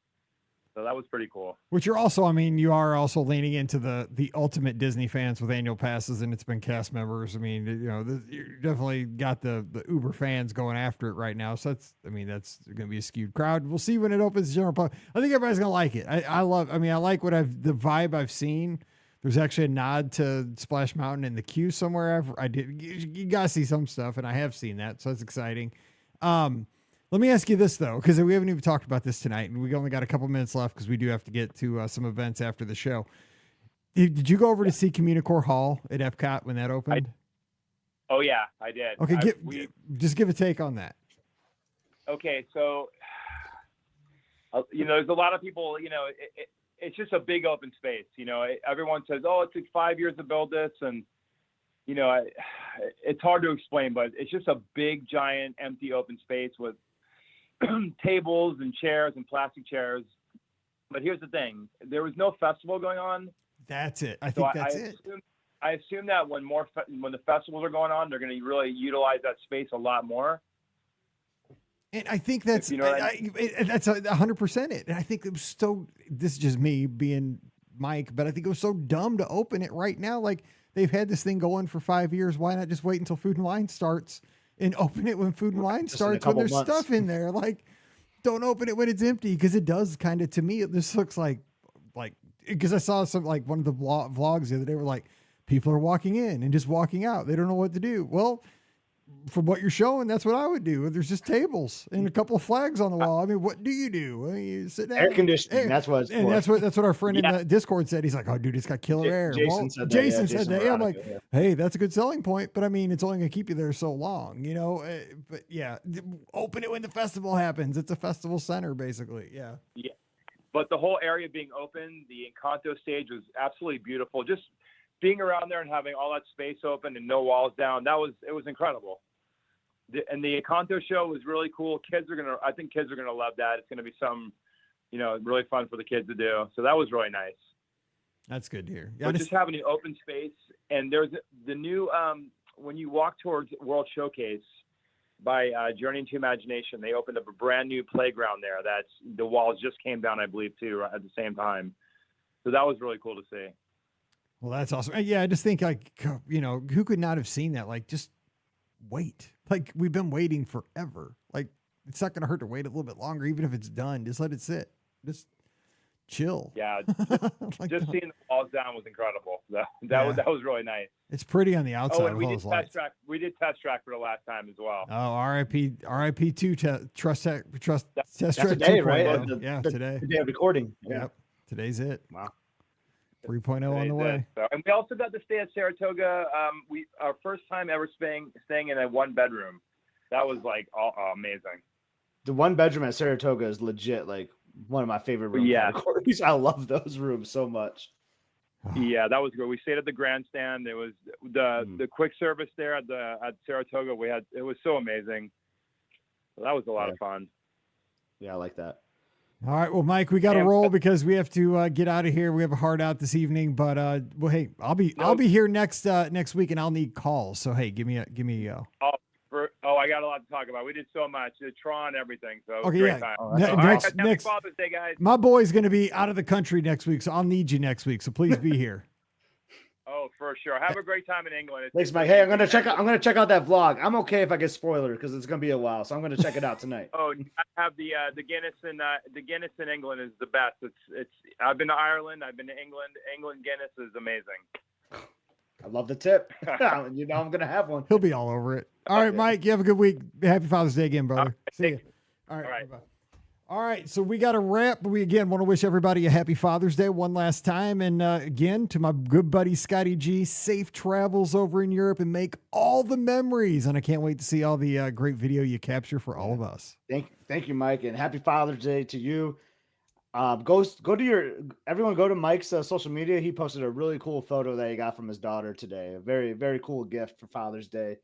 Speaker 6: So that was pretty cool.
Speaker 1: Which you are also leaning into the ultimate Disney fans with annual passes, and it's been cast members. I mean, you definitely got the Uber fans going after it right now. So that's going to be a skewed crowd. We'll see when it opens general public. I think everybody's going to like it. I like the vibe I've seen. There's actually a nod to Splash Mountain in the queue somewhere. You got to see some stuff, and I have seen that. So that's exciting. Let me ask you this, though, because we haven't even talked about this tonight, and we only got a couple minutes left because we do have to get to some events after the show. Did you go over to see Communicore Hall at Epcot when that opened?
Speaker 6: Oh, yeah, I did.
Speaker 1: Okay, just give a take on that.
Speaker 6: Okay, so, there's a lot of people, it's just a big open space. Everyone says, oh, it took 5 years to build this, and it's hard to explain, but it's just a big, giant, empty open space with tables and chairs and plastic chairs. But here's the thing. There was no festival going on.
Speaker 1: That's it. I think that's it.
Speaker 6: I assume that when the festivals are going on, they're going to really utilize that space a lot more.
Speaker 1: And I think that's, that's 100% it. And I think it was this is just me being Mike, but I think it was so dumb to open it right now. Like, they've had this thing going for 5 years. Why not just wait until Food and Wine starts and open it when Food and Wine starts, when there's stuff in there? Like, don't open it when it's empty, because it does kind of, to me, this looks like, because I saw one of the vlogs the other day were like, people are walking in and just walking out. They don't know what to do. Well, from what you're showing, that's what I would do. There's just tables and a couple of flags on the wall. I mean, what do? I mean, you sit down.
Speaker 3: Air conditioning. That's what it's for.
Speaker 1: That's what our friend in the Discord said. He's like, "Oh, dude, it's got killer air."
Speaker 3: Jason said that.
Speaker 1: Jason said that. Yeah, I'm like,
Speaker 3: yeah.
Speaker 1: "Hey, that's a good selling point." But I mean, it's only gonna keep you there so long, But yeah, open it when the festival happens. It's a festival center, basically. Yeah.
Speaker 6: Yeah. But the whole area being open, the Encanto stage was absolutely beautiful. Just being around there and having all that space open and no walls down, it was incredible. And the Encanto show was really cool. I think kids are gonna love that. It's gonna be some, really fun for the kids to do. So that was really nice.
Speaker 1: That's good to hear. Yeah,
Speaker 6: but just having an open space, and there's the new when you walk towards World Showcase by Journey into Imagination, they opened up a brand new playground there. That's the walls just came down, I believe, too, at the same time. So that was really cool to see.
Speaker 1: Well, that's awesome. Yeah, I just think who could not have seen that? Like, just wait. Like, we've been waiting forever. Like, it's not going to hurt to wait a little bit longer, even if it's done. Just let it sit. Just chill.
Speaker 6: Yeah, just seeing the walls down was incredible. That was really nice.
Speaker 1: It's pretty on the outside.
Speaker 6: And we did test track. We did test track for the last time as well.
Speaker 1: Oh, RIP 2 test track.
Speaker 3: That's today, right?
Speaker 1: Today.
Speaker 3: The day of recording. Yeah.
Speaker 1: Yep. Today's it.
Speaker 3: Wow.
Speaker 1: 3.0 on the way.
Speaker 6: So, and we also got to stay at Saratoga. Our first time ever staying in a 1-bedroom. That was amazing.
Speaker 3: The 1-bedroom at Saratoga is legit like one of my favorite room categories. I love those rooms so much.
Speaker 6: Yeah, that was good. We stayed at the grandstand. There was the quick service there at Saratoga. It was so amazing. So that was a lot of fun.
Speaker 3: Yeah, I like that.
Speaker 1: All right, well, Mike, we got to roll because we have to get out of here. We have a hard out this evening, but hey, I'll be here next week, and I'll need calls. So hey, give me a go.
Speaker 6: I I got a lot to talk about. We did so much. The Tron, everything. So it was
Speaker 1: Okay,
Speaker 6: a great
Speaker 1: yeah.
Speaker 6: time.
Speaker 3: Oh,
Speaker 1: Ne-
Speaker 3: that's
Speaker 6: All right,
Speaker 1: next,
Speaker 6: happy
Speaker 1: next,
Speaker 6: Father's Day, guys.
Speaker 1: my boy's going to be out of the country next week, so I'll need you next week. So please be here.
Speaker 6: Oh, for sure. Have a great time in England.
Speaker 3: Thanks, Mike. Hey, I'm gonna check out that vlog. I'm okay if I get spoiler because it's gonna be a while, so I'm gonna check it out tonight.
Speaker 6: Oh, I have the Guinness in England is the best. It's. I've been to Ireland. I've been to England. England Guinness is amazing.
Speaker 3: I love the tip. You know I'm gonna have one.
Speaker 1: He'll be all over it. All right, Mike, you have a good week. Happy Father's Day again, brother. See you. All right.
Speaker 6: All right.
Speaker 1: Bye-bye. All right, so we got a wrap. We again want to wish everybody a happy Father's Day one last time. And again, to my good buddy Scotty G, safe travels over in Europe and make all the memories. And I can't wait to see all the great video you capture for all of us.
Speaker 3: Thank you, Mike, and happy Father's Day to you. Go to Mike's social media. He posted a really cool photo that he got from his daughter today. A very, very cool gift for Father's Day.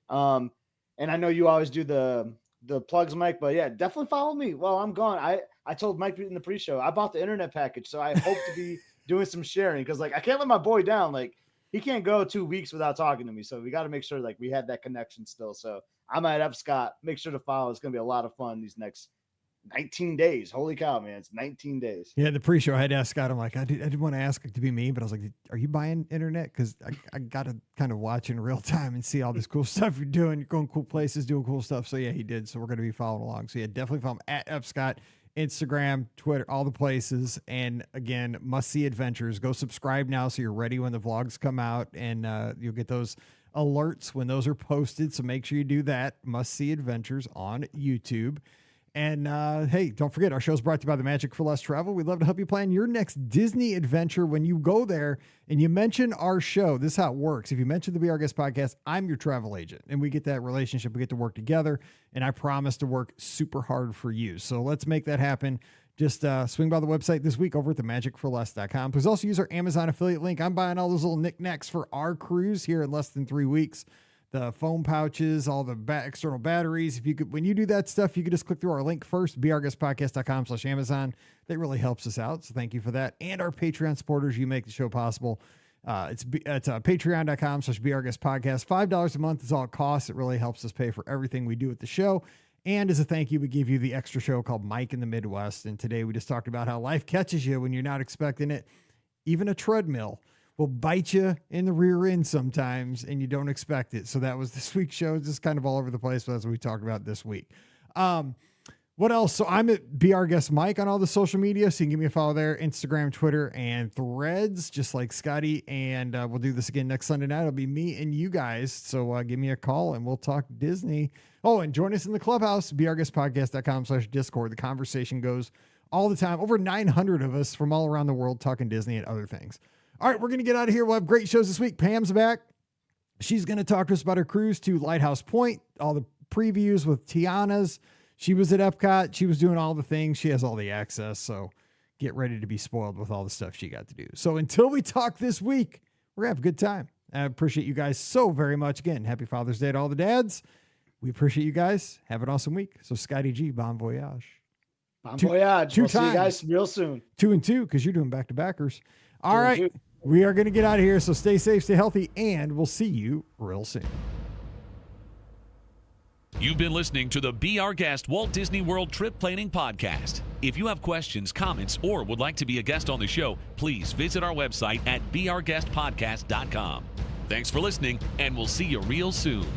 Speaker 3: And I know you always do the plugs, Mike, but yeah, definitely follow me while I'm gone. I told Mike in the pre-show, I bought the internet package, so I hope to be doing some sharing because like I can't let my boy down. Like he can't go 2 weeks without talking to me, so we got to make sure like we had that connection still. So I'm at Up Scott. Make sure to follow. It's gonna be a lot of fun these next 19 days. Holy cow, man. It's 19 days.
Speaker 1: Yeah, the pre-show, I had to ask Scott. I'm like, I didn't want to ask it to be me, but I was like, are you buying internet? Because I got to kind of watch in real time and see all this cool stuff you're doing. You're going cool places, doing cool stuff. So yeah, he did. So we're going to be following along. So yeah, definitely follow him at Upscott, Instagram, Twitter, all the places. And again, Must See Adventures. Go subscribe now so you're ready when the vlogs come out and you'll get those alerts when those are posted. So make sure you do that. Must See Adventures on YouTube. And hey, don't forget, our show is brought to you by the Magic for Less Travel. We'd love to help you plan your next Disney adventure. When you go there and you mention our show, this is how it works. If you mention the Be Our Guest podcast, I'm your travel agent. And we get that relationship. We get to work together. And I promise to work super hard for you. So let's make that happen. Just swing by the website this week over at themagicforless.com. Please also use our Amazon affiliate link. I'm buying all those little knickknacks for our cruise here in less than 3 weeks. The foam pouches, all the external batteries. If you could, when you do that stuff, you could just click through our link first, beourguestpodcast.com/Amazon. That really helps us out. So thank you for that. And our Patreon supporters, you make the show possible. It's patreon.com/beourguestpodcast. $5 a month is all it costs. It really helps us pay for everything we do at the show. And as a thank you, we give you the extra show called Mike in the Midwest. And today we just talked about how life catches you when you're not expecting it. Even a treadmill will bite you in the rear end sometimes and you don't expect it. So that was this week's show. Just kind of all over the place, but that's what we talked about this week. What else? So I'm at Be Our Guest Mike on all the social media. So you can give me a follow there, Instagram, Twitter, and Threads, just like Scotty. And we'll do this again next Sunday night. It'll be me and you guys. So give me a call and we'll talk Disney. Oh, and join us in the clubhouse, beourguestpodcast.com/Discord. The conversation goes all the time. Over 900 of us from all around the world talking Disney and other things. All right, we're going to get out of here. We'll have great shows this week. Pam's back. She's going to talk to us about her cruise to Lighthouse Point, all the previews with Tiana's. She was at Epcot. She was doing all the things. She has all the access. So get ready to be spoiled with all the stuff she got to do. So until we talk this week, we're going to have a good time. I appreciate you guys so very much. Again, happy Father's Day to all the dads. We appreciate you guys. Have an awesome week. So Scotty G, bon voyage.
Speaker 3: Bon voyage. We'll see you guys real soon.
Speaker 1: 2 and 2 because you're doing back-to-backers. All right.
Speaker 3: 2 and 2.
Speaker 1: We are going to get out of here, so stay safe, stay healthy, and we'll see you real soon.
Speaker 2: You've been listening to the Be Our Guest Walt Disney World Trip Planning Podcast. If you have questions, comments, or would like to be a guest on the show, please visit our website at beourguestpodcast.com. Thanks for listening, and we'll see you real soon.